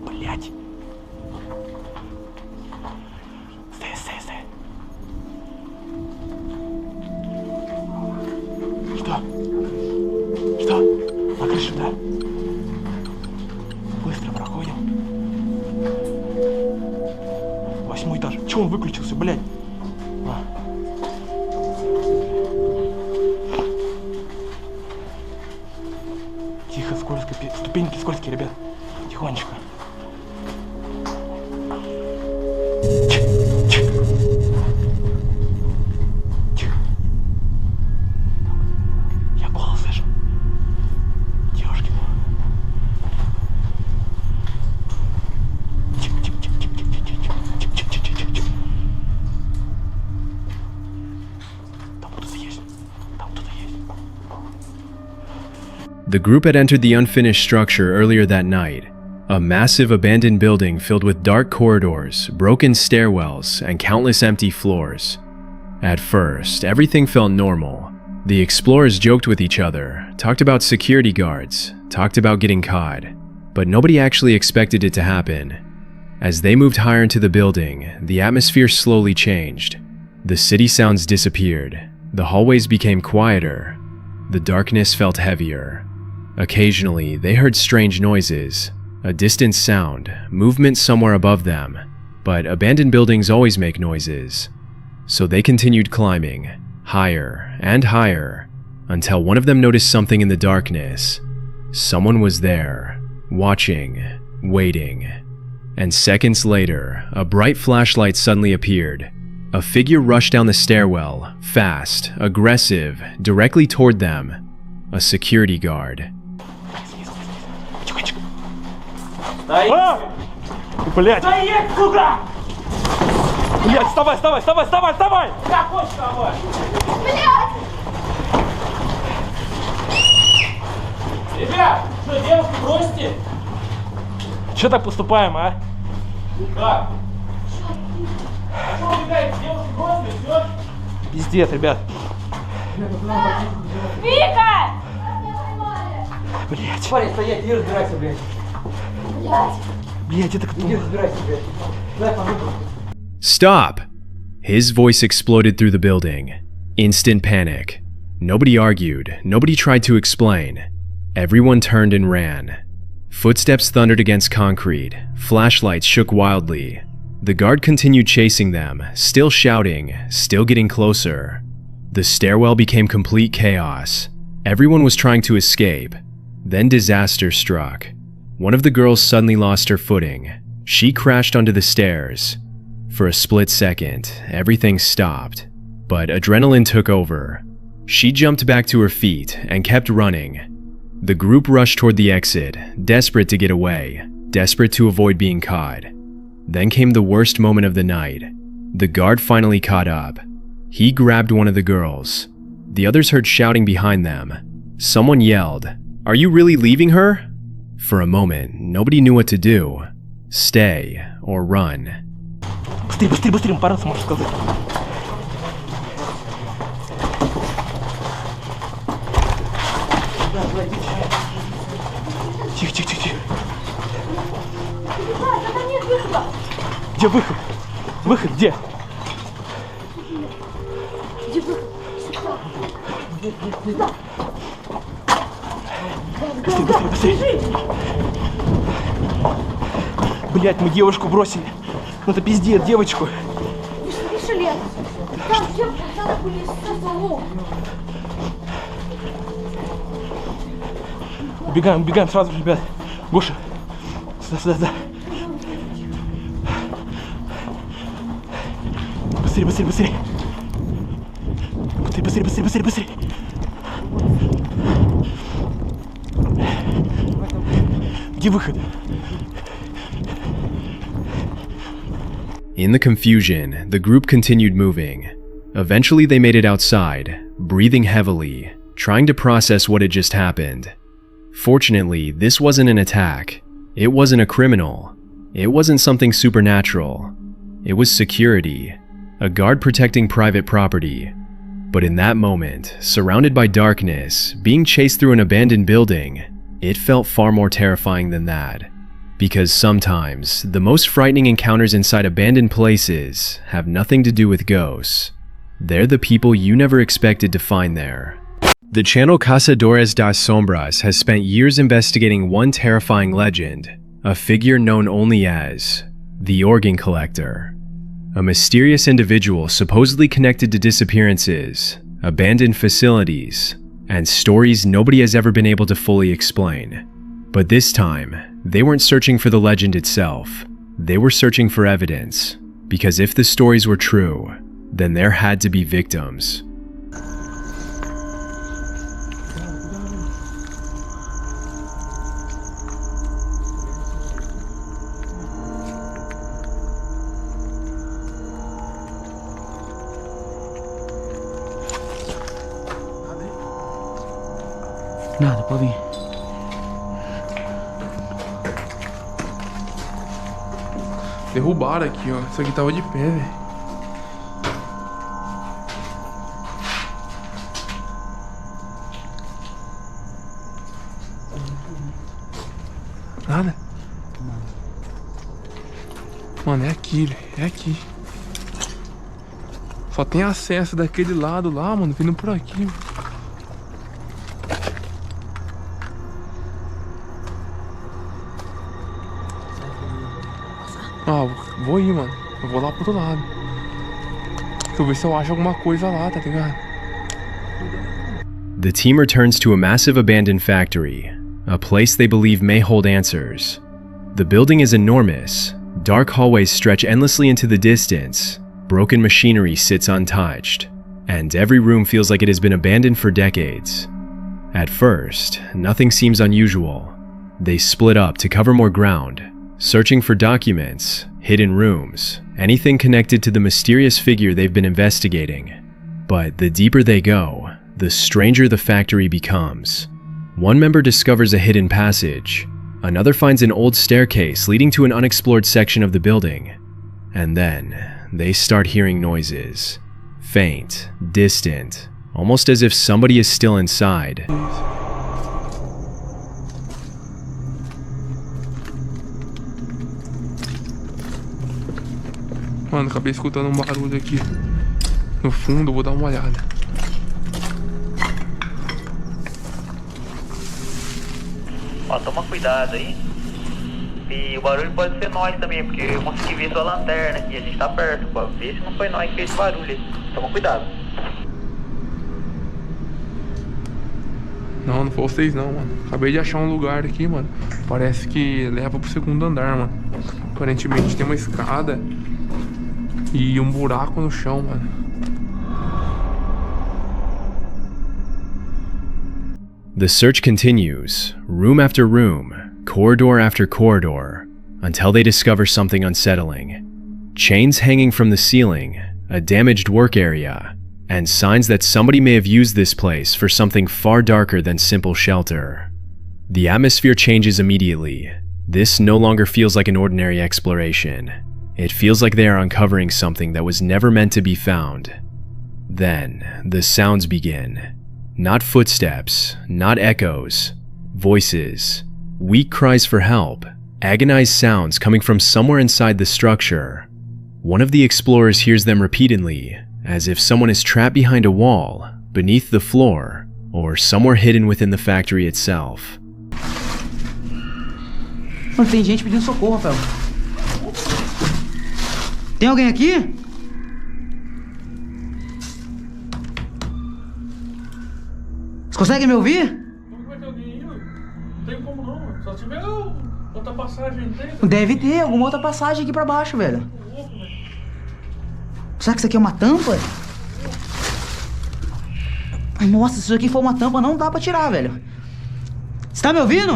Speaker 13: Блять. Стой. Что? На крыше, да? Быстро проходим. 8-й этаж. Чего он выключился, блядь? Тихо, скользко. Ступеньки скользкие, ребят. Тихонечко. Я голос слышу. Девушки.
Speaker 1: The group had entered the unfinished structure earlier that night, a massive abandoned building filled with dark corridors, broken stairwells, and countless empty floors. At first, everything felt normal. The explorers joked with each other, talked about security guards, talked about getting caught, but nobody actually expected it to happen. As they moved higher into the building, the atmosphere slowly changed. The city sounds disappeared. The hallways became quieter. The darkness felt heavier. Occasionally, they heard strange noises, a distant sound, movement somewhere above them, but abandoned buildings always make noises. So they continued climbing, higher and higher, until one of them noticed something in the darkness. Someone was there, watching, waiting. And seconds later, a bright flashlight suddenly appeared. A figure rushed down the stairwell, fast, aggressive, directly toward them. A security guard.
Speaker 3: Блять!
Speaker 11: Стоять, сука!
Speaker 3: Блять, вставай!
Speaker 11: Какой вставай? Блять! Ребят, что, девушку бросите?
Speaker 3: Че так поступаем, а?
Speaker 11: Как? А что убегаете? Девушку бросили, все?
Speaker 3: Пиздец, ребят.
Speaker 15: Вика!
Speaker 3: Блять.
Speaker 2: Парень, стоять, не разбирайся, блядь.
Speaker 3: Блять, это кто?
Speaker 2: Не разбирайся, блядь. Дай помогу.
Speaker 1: Stop! His voice exploded through the building. Instant panic. Nobody argued, nobody tried to explain. Everyone turned and ran. Footsteps thundered against concrete, flashlights shook wildly. The guard continued chasing them, still shouting, still getting closer. The stairwell became complete chaos. Everyone was trying to escape. Then disaster struck. One of the girls suddenly lost her footing. She crashed onto the stairs. For a split second, everything stopped, but adrenaline took over. She jumped back to her feet and kept running. The group rushed toward the exit, desperate to get away, desperate to avoid being caught. Then came the worst moment of the night. The guard finally caught up. He grabbed one of the girls. The others heard shouting behind them. Someone yelled, "Are you really leaving her?" For a moment, nobody knew what to do. Stay or run.
Speaker 3: Быстрее, пора, можешь сказать. Тихо. Где выход? Выход где?
Speaker 15: Где выход? Сюда.
Speaker 3: Быстрее. Блять, мы девушку бросили. Ну это пиздец, девочку.
Speaker 15: Вы слышали? Там все пацаны были со стволом.
Speaker 3: Убегаем сразу же, ребят. Гоша, сюда.
Speaker 13: Быстрее, быстрее, быстрее. Быстрее, быстрее, быстрее, быстрее, быстрее. Где выход?
Speaker 1: In the confusion, the group continued moving. Eventually, they made it outside, breathing heavily, trying to process what had just happened. Fortunately, this wasn't an attack. It wasn't a criminal. It wasn't something supernatural. It was security, a guard protecting private property. But in that moment, surrounded by darkness, being chased through an abandoned building, it felt far more terrifying than that. Because sometimes, the most frightening encounters inside abandoned places have nothing to do with ghosts. They're the people you never expected to find there. The channel Cazadores das Sombras has spent years investigating one terrifying legend, a figure known only as the Organ Collector. A mysterious individual supposedly connected to disappearances, abandoned facilities, and stories nobody has ever been able to fully explain. But this time, they weren't searching for the legend itself. They were searching for evidence, because if the stories were true, then there had to be victims.
Speaker 13: Nada, pode vir.
Speaker 3: Derrubaram aqui, ó. Isso aqui tava de pé, velho. Nada? Mano, é aqui, velho. É aqui. Só tem acesso daquele lado lá, mano. Vindo por aqui. Ah, vou ir, mano. Eu vou lá pro outro lado. Deixa eu ver se eu acho alguma coisa lá, tá ligado?
Speaker 1: The team returns to a massive abandoned factory, a place they believe may hold answers. The building is enormous. Dark hallways stretch endlessly into the distance. Broken machinery sits untouched, and every room feels like it has been abandoned for decades. At first, nothing seems unusual. They split up to cover more ground, searching for documents, hidden rooms, anything connected to the mysterious figure they've been investigating. But the deeper they go, the stranger the factory becomes. One member discovers a hidden passage. Another finds an old staircase leading to an unexplored section of the building. And then, they start hearing noises. Faint, distant, almost as if somebody is still inside.
Speaker 3: Mano, acabei escutando um barulho aqui no fundo, vou dar uma olhada.
Speaker 17: Ó, toma cuidado aí. E o barulho pode ser nós também, porque eu consegui ver sua lanterna aqui, a gente tá perto, pô. Vê se não foi nós que fez esse barulho aí. Toma cuidado.
Speaker 3: Não, não foi vocês não, mano. Acabei de achar um lugar aqui, mano. Parece que leva pro segundo andar, mano. Aparentemente tem uma escada e um buraco no chão, mano.
Speaker 1: The search continues, room after room, corridor after corridor, until they discover something unsettling. Chains hanging from the ceiling, a damaged work area, and signs that somebody may have used this place for something far darker than simple shelter. The atmosphere changes immediately. This no longer feels like an ordinary exploration. It feels like they are uncovering something that was never meant to be found. Then, the sounds begin. Not footsteps, not echoes, voices, weak cries for help, agonized sounds coming from somewhere inside the structure. One of the explorers hears them repeatedly, as if someone is trapped behind a wall, beneath the floor, or somewhere hidden within the factory itself.
Speaker 18: Mano, tem gente pedindo socorro, Rafael. Tem alguém aqui? Vocês conseguem me ouvir?
Speaker 3: Como vai ter alguém aí? Não tem como não. Só se tiver outra passagem, não tem?
Speaker 18: Deve ter alguma outra passagem aqui pra baixo, velho. Será que isso aqui é uma tampa? Nossa, se isso aqui for uma tampa, não dá pra tirar, velho. Você tá me ouvindo?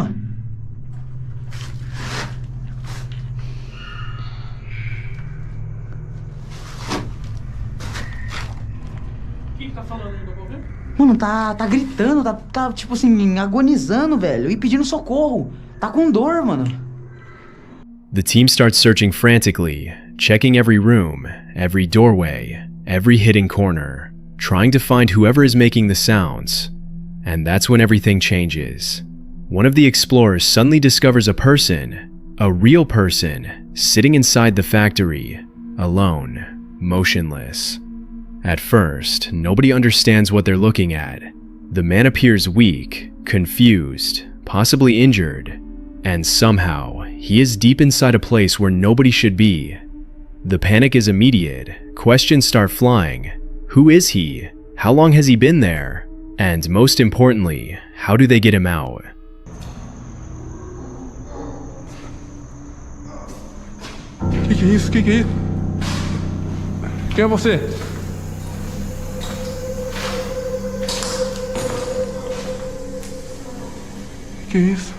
Speaker 3: O que tá falando? Não dá pra ouvir?
Speaker 18: Mano, tá gritando, tá tipo assim, agonizando, velho. E pedindo socorro. Tá com dor, mano.
Speaker 1: The team starts searching frantically, checking every room, every doorway, every hidden corner, trying to find whoever is making the sounds. And that's when everything changes. One of the explorers suddenly discovers a person, a real person, sitting inside the factory, alone, motionless. At first, nobody understands what they're looking at. The man appears weak, confused, possibly injured, and somehow, he is deep inside a place where nobody should be. The panic is immediate, questions start flying. Who is he? How long has he been there? And most importantly, how do they get him out?
Speaker 3: Que é isso? Que é isso? Quem é você? Que é isso?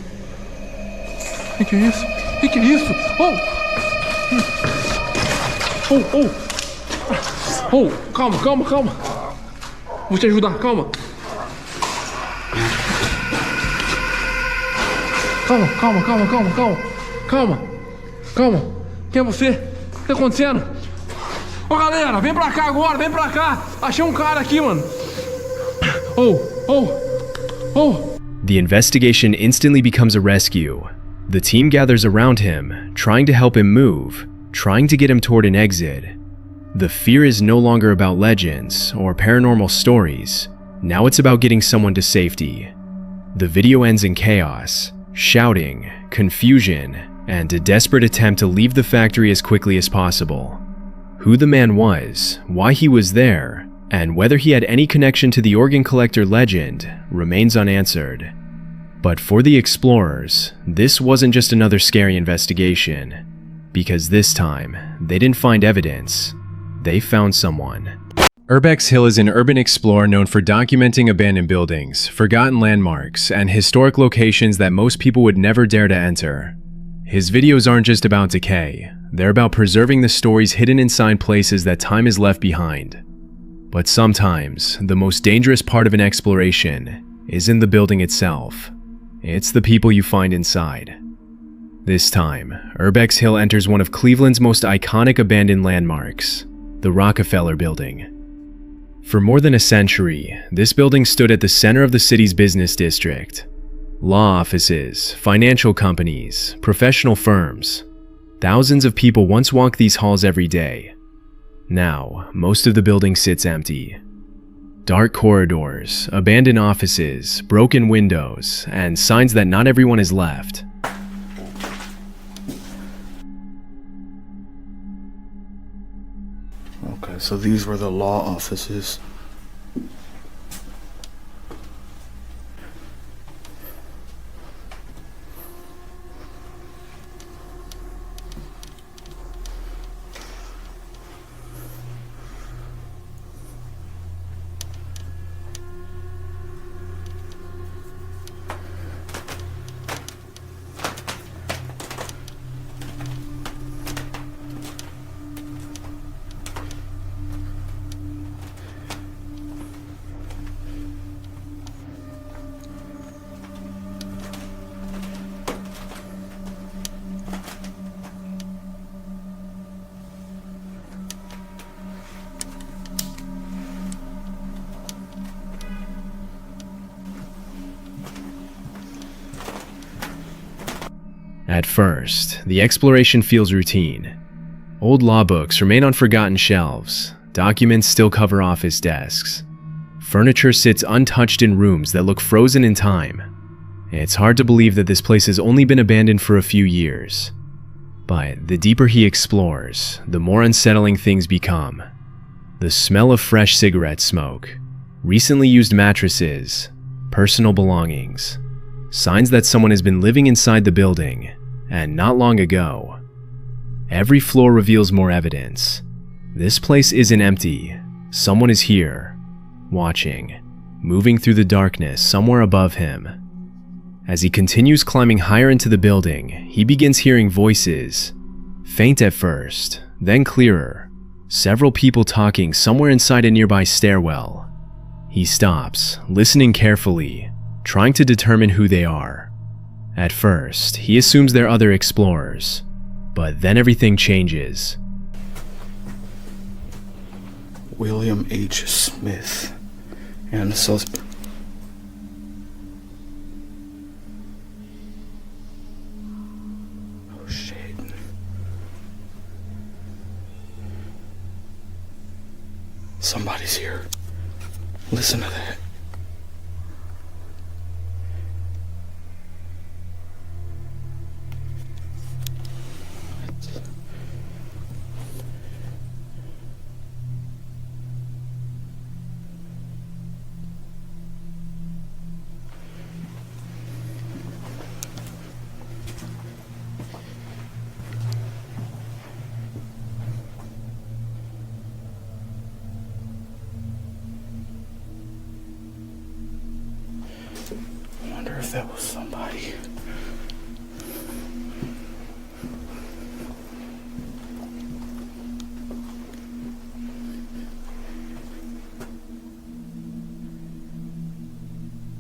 Speaker 3: Que é isso? Que é isso? Calma. Vou te ajudar, calma. Calma. Quem é você? O que tá acontecendo? Ô galera, vem pra cá agora, vem pra cá. Achei um cara aqui, mano.
Speaker 1: The investigation instantly becomes a rescue. The team gathers around him, trying to help him move, trying to get him toward an exit. The fear is no longer about legends or paranormal stories. Now it's about getting someone to safety. The video ends in chaos, shouting, confusion, and a desperate attempt to leave the factory as quickly as possible. Who the man was, why he was there, and whether he had any connection to the organ collector legend remains unanswered. But for the explorers, this wasn't just another scary investigation, because this time, they didn't find evidence, they found someone. Urbex Hill is an urban explorer known for documenting abandoned buildings, forgotten landmarks, and historic locations that most people would never dare to enter. His videos aren't just about decay, they're about preserving the stories hidden inside places that time has left behind. But sometimes, the most dangerous part of an exploration isn't the building itself. It's the people you find inside. This time, Urbex Hill enters one of Cleveland's most iconic abandoned landmarks, the Rockefeller Building. For more than a century, this building stood at the center of the city's business district. Law offices, financial companies, professional firms. Thousands of people once walked these halls every day. Now, most of the building sits empty. Dark corridors, abandoned offices, broken windows, and signs that not everyone is left.
Speaker 14: Okay, so these were the law offices.
Speaker 1: At first, the exploration feels routine. Old law books remain on forgotten shelves, documents still cover office desks. Furniture sits untouched in rooms that look frozen in time. It's hard to believe that this place has only been abandoned for a few years. But the deeper he explores, the more unsettling things become. The smell of fresh cigarette smoke, recently used mattresses, personal belongings, signs that someone has been living inside the building, and not long ago. Every floor reveals more evidence. This place isn't empty. Someone is here, watching, moving through the darkness somewhere above him. As he continues climbing higher into the building, he begins hearing voices, faint at first, then clearer. Several people talking somewhere inside a nearby stairwell. He stops, listening carefully, trying to determine who they are. At first, he assumes they're other explorers, but then everything changes.
Speaker 14: William H. Smith and the suspect. Oh shit. Somebody's here. Listen to that. I wonder if that was somebody.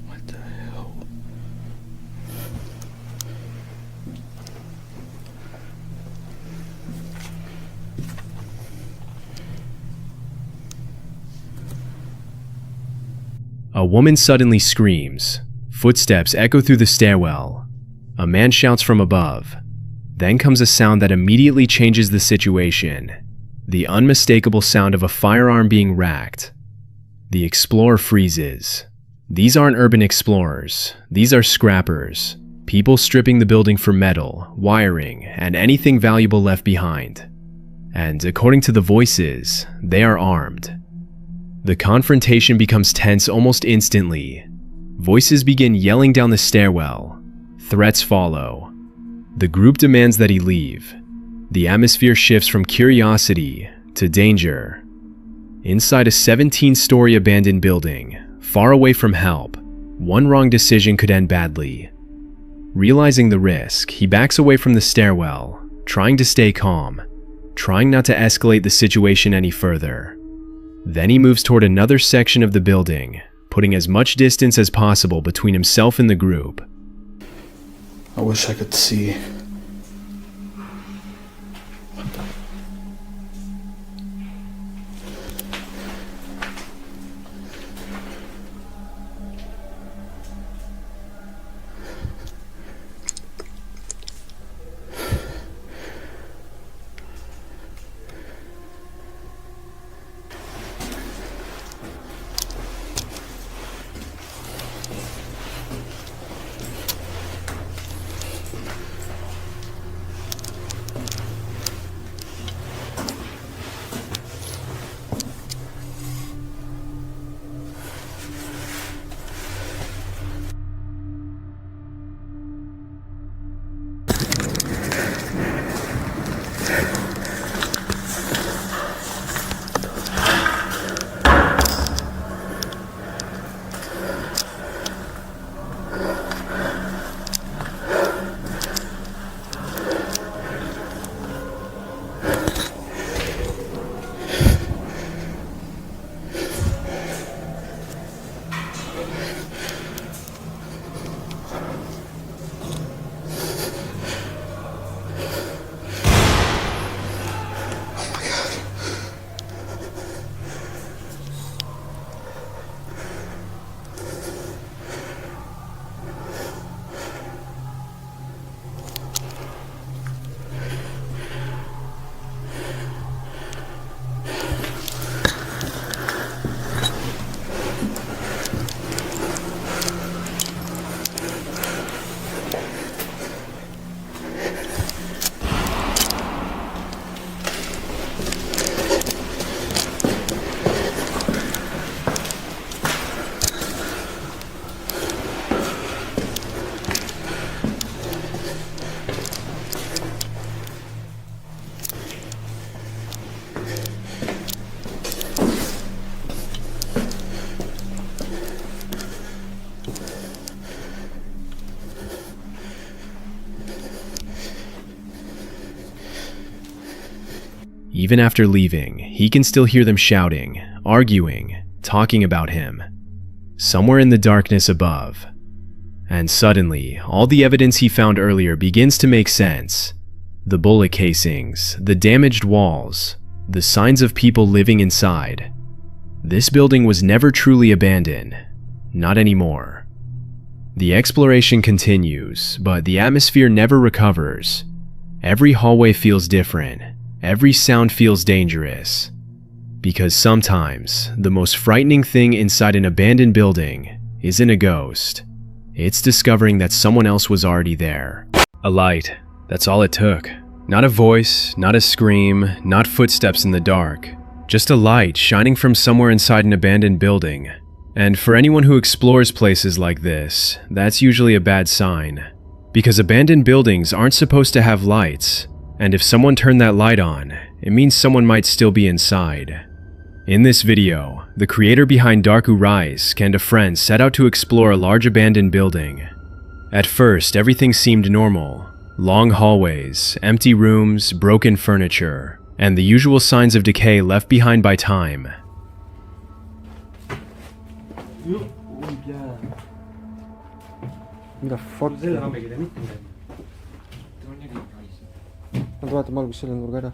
Speaker 14: What the hell?
Speaker 1: A woman suddenly screams. Footsteps echo through the stairwell. A man shouts from above. Then comes a sound that immediately changes the situation. The unmistakable sound of a firearm being racked. The explorer freezes. These aren't urban explorers. These are scrappers. People stripping the building for metal, wiring, and anything valuable left behind. And according to the voices, they are armed. The confrontation becomes tense almost instantly. Voices begin yelling down the stairwell. Threats follow. The group demands that he leave. The atmosphere shifts from curiosity to danger. Inside a 17-story abandoned building, far away from help, one wrong decision could end badly. Realizing the risk, he backs away from the stairwell, trying to stay calm, trying not to escalate the situation any further. Then he moves toward another section of the building, putting as much distance as possible between himself and the group.
Speaker 14: I wish I could see.
Speaker 1: Even after leaving, he can still hear them shouting, arguing, talking about him, somewhere in the darkness above. And suddenly, all the evidence he found earlier begins to make sense. The bullet casings, the damaged walls, the signs of people living inside. This building was never truly abandoned. Not anymore. The exploration continues, but the atmosphere never recovers. Every hallway feels different. Every sound feels dangerous. Because sometimes, the most frightening thing inside an abandoned building isn't a ghost. It's discovering that someone else was already there. A light. That's all it took. Not a voice, not a scream, not footsteps in the dark. Just a light shining from somewhere inside an abandoned building. And for anyone who explores places like this, that's usually a bad sign. Because abandoned buildings aren't supposed to have lights. And if someone turned that light on, it means someone might still be inside. In this video, the creator behind Dark Rise and a friend set out to explore a large abandoned building. At first, everything seemed normal. Long hallways, empty rooms, broken furniture, and the usual signs of decay left behind by time.
Speaker 2: Да, форт. Давайте малку силен ургара.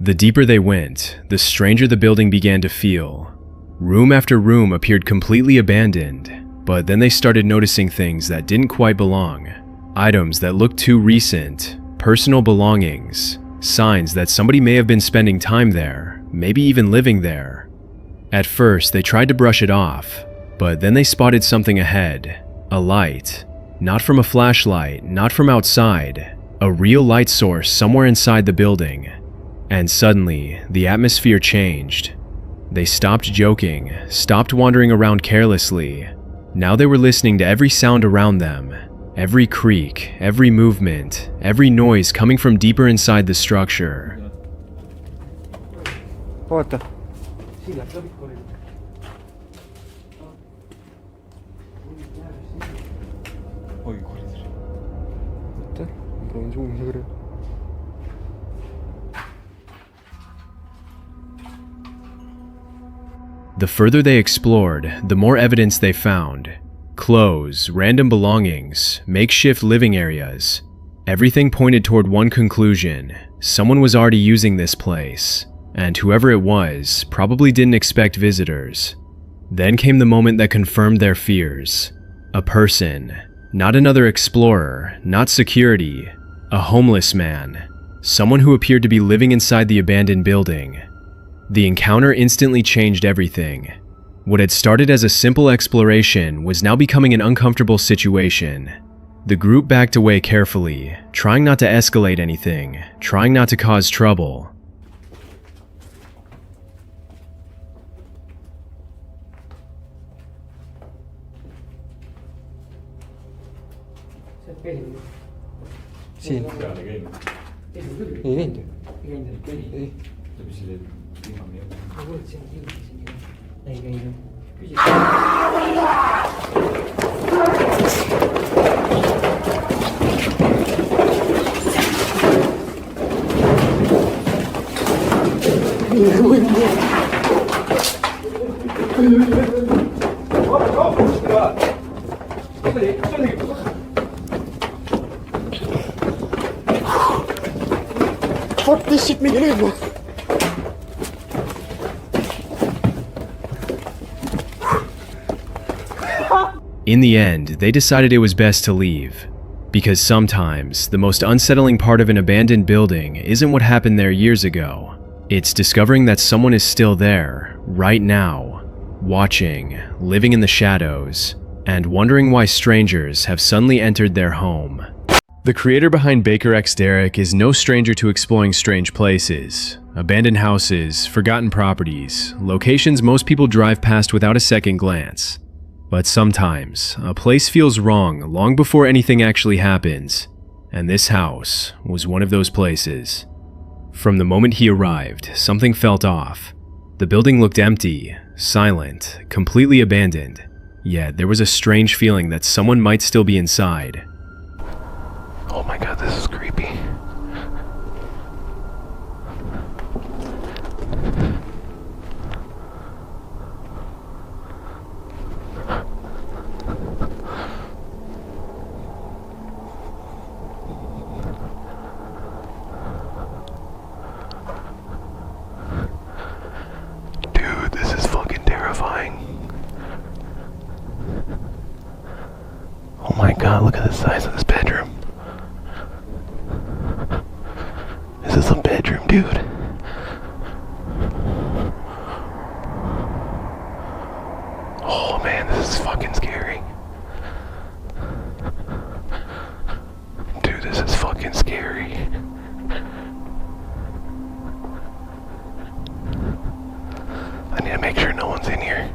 Speaker 1: The deeper they went, the stranger the building began to feel. Room after room appeared completely abandoned, but then they started noticing things that didn't quite belong. Items that looked too recent, personal belongings, signs that somebody may have been spending time there, maybe even living there. At first, they tried to brush it off, but then they spotted something ahead. A light. Not from a flashlight, not from outside. A real light source somewhere inside the building. And suddenly, the atmosphere changed. They stopped joking, stopped wandering around carelessly. Now they were listening to every sound around them. Every creak, every movement, every noise coming from deeper inside the structure.
Speaker 2: Вот.
Speaker 1: The further they explored, the more evidence they found. Clothes, random belongings, makeshift living areas. Everything pointed toward one conclusion. Someone was already using this place, and whoever it was probably didn't expect visitors. Then came the moment that confirmed their fears. A person, not another explorer, not security, a homeless man, someone who appeared to be living inside the abandoned building. The encounter instantly changed everything. What had started as a simple exploration was now becoming an uncomfortable situation. The group backed away carefully, trying not to escalate anything, trying not to cause trouble.
Speaker 2: Sì. Niente. Fortissimo mi grevo.
Speaker 1: In the end, they decided it was best to leave. Because sometimes, the most unsettling part of an abandoned building isn't what happened there years ago. It's discovering that someone is still there, right now, watching, living in the shadows, and wondering why strangers have suddenly entered their home. The creator behind Baker X Derek is no stranger to exploring strange places. Abandoned houses, forgotten properties, locations most people drive past without a second glance. But sometimes, a place feels wrong long before anything actually happens. And this house was one of those places. From the moment he arrived, something felt off. The building looked empty, silent, completely abandoned. Yet there was a strange feeling that someone might still be inside.
Speaker 3: Oh my god, this is creepy. Dude, this is fucking terrifying. Oh my god, look at the size of this bedroom. Is this a bedroom, dude? Oh man, this is fucking scary. Dude, this is fucking scary. I need to make sure no one's in here.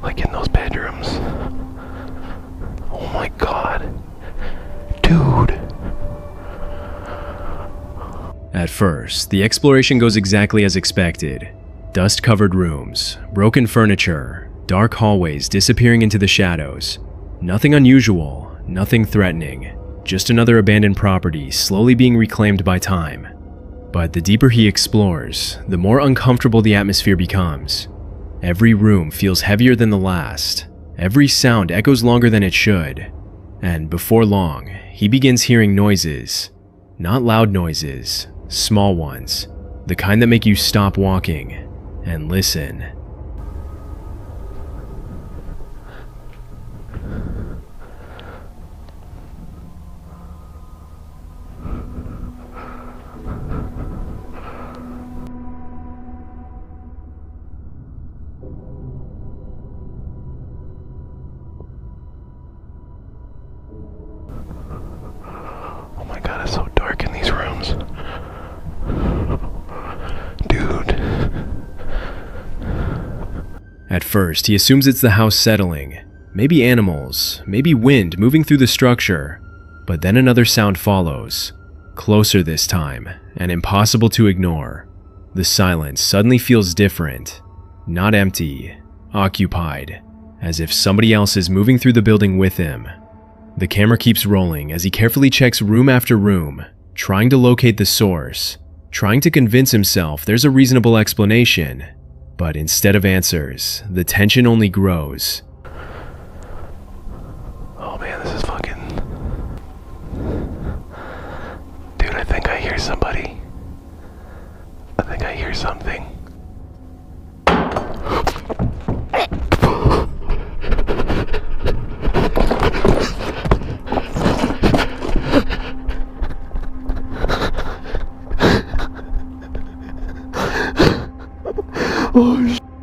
Speaker 3: Like in those bedrooms. Oh my god. Dude.
Speaker 1: At first, the exploration goes exactly as expected. Dust-covered rooms, broken furniture, dark hallways disappearing into the shadows. Nothing unusual, nothing threatening. Just another abandoned property slowly being reclaimed by time. But the deeper he explores, the more uncomfortable the atmosphere becomes. Every room feels heavier than the last. Every sound echoes longer than it should. And before long, he begins hearing noises. Not loud noises, small ones. The kind that make you stop walking and listen.
Speaker 3: Oh my god, it's so dark in these rooms. Dude.
Speaker 1: At first, he assumes it's the house settling. Maybe animals, maybe wind moving through the structure. But then another sound follows. Closer this time, and impossible to ignore. The silence suddenly feels different. Not empty, occupied. As if somebody else is moving through the building with him. The camera keeps rolling as he carefully checks room after room, trying to locate the source, trying to convince himself there's a reasonable explanation. But instead of answers, the tension only grows.
Speaker 3: Oh man, this is fucking... Dude, I think I hear somebody. I think I hear something.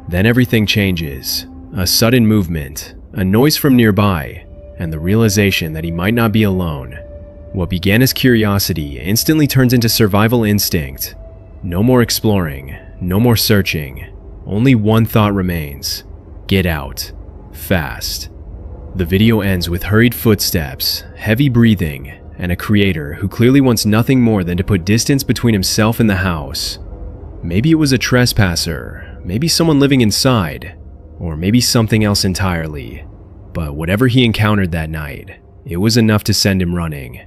Speaker 1: Then everything changes. A sudden movement, a noise from nearby, and the realization that he might not be alone. What began as curiosity instantly turns into survival instinct. No more exploring, no more searching. Only one thought remains. Get out. Fast. The video ends with hurried footsteps, heavy breathing, and a creator who clearly wants nothing more than to put distance between himself and the house. Maybe it was a trespasser, maybe someone living inside, or maybe something else entirely. But whatever he encountered that night, it was enough to send him running.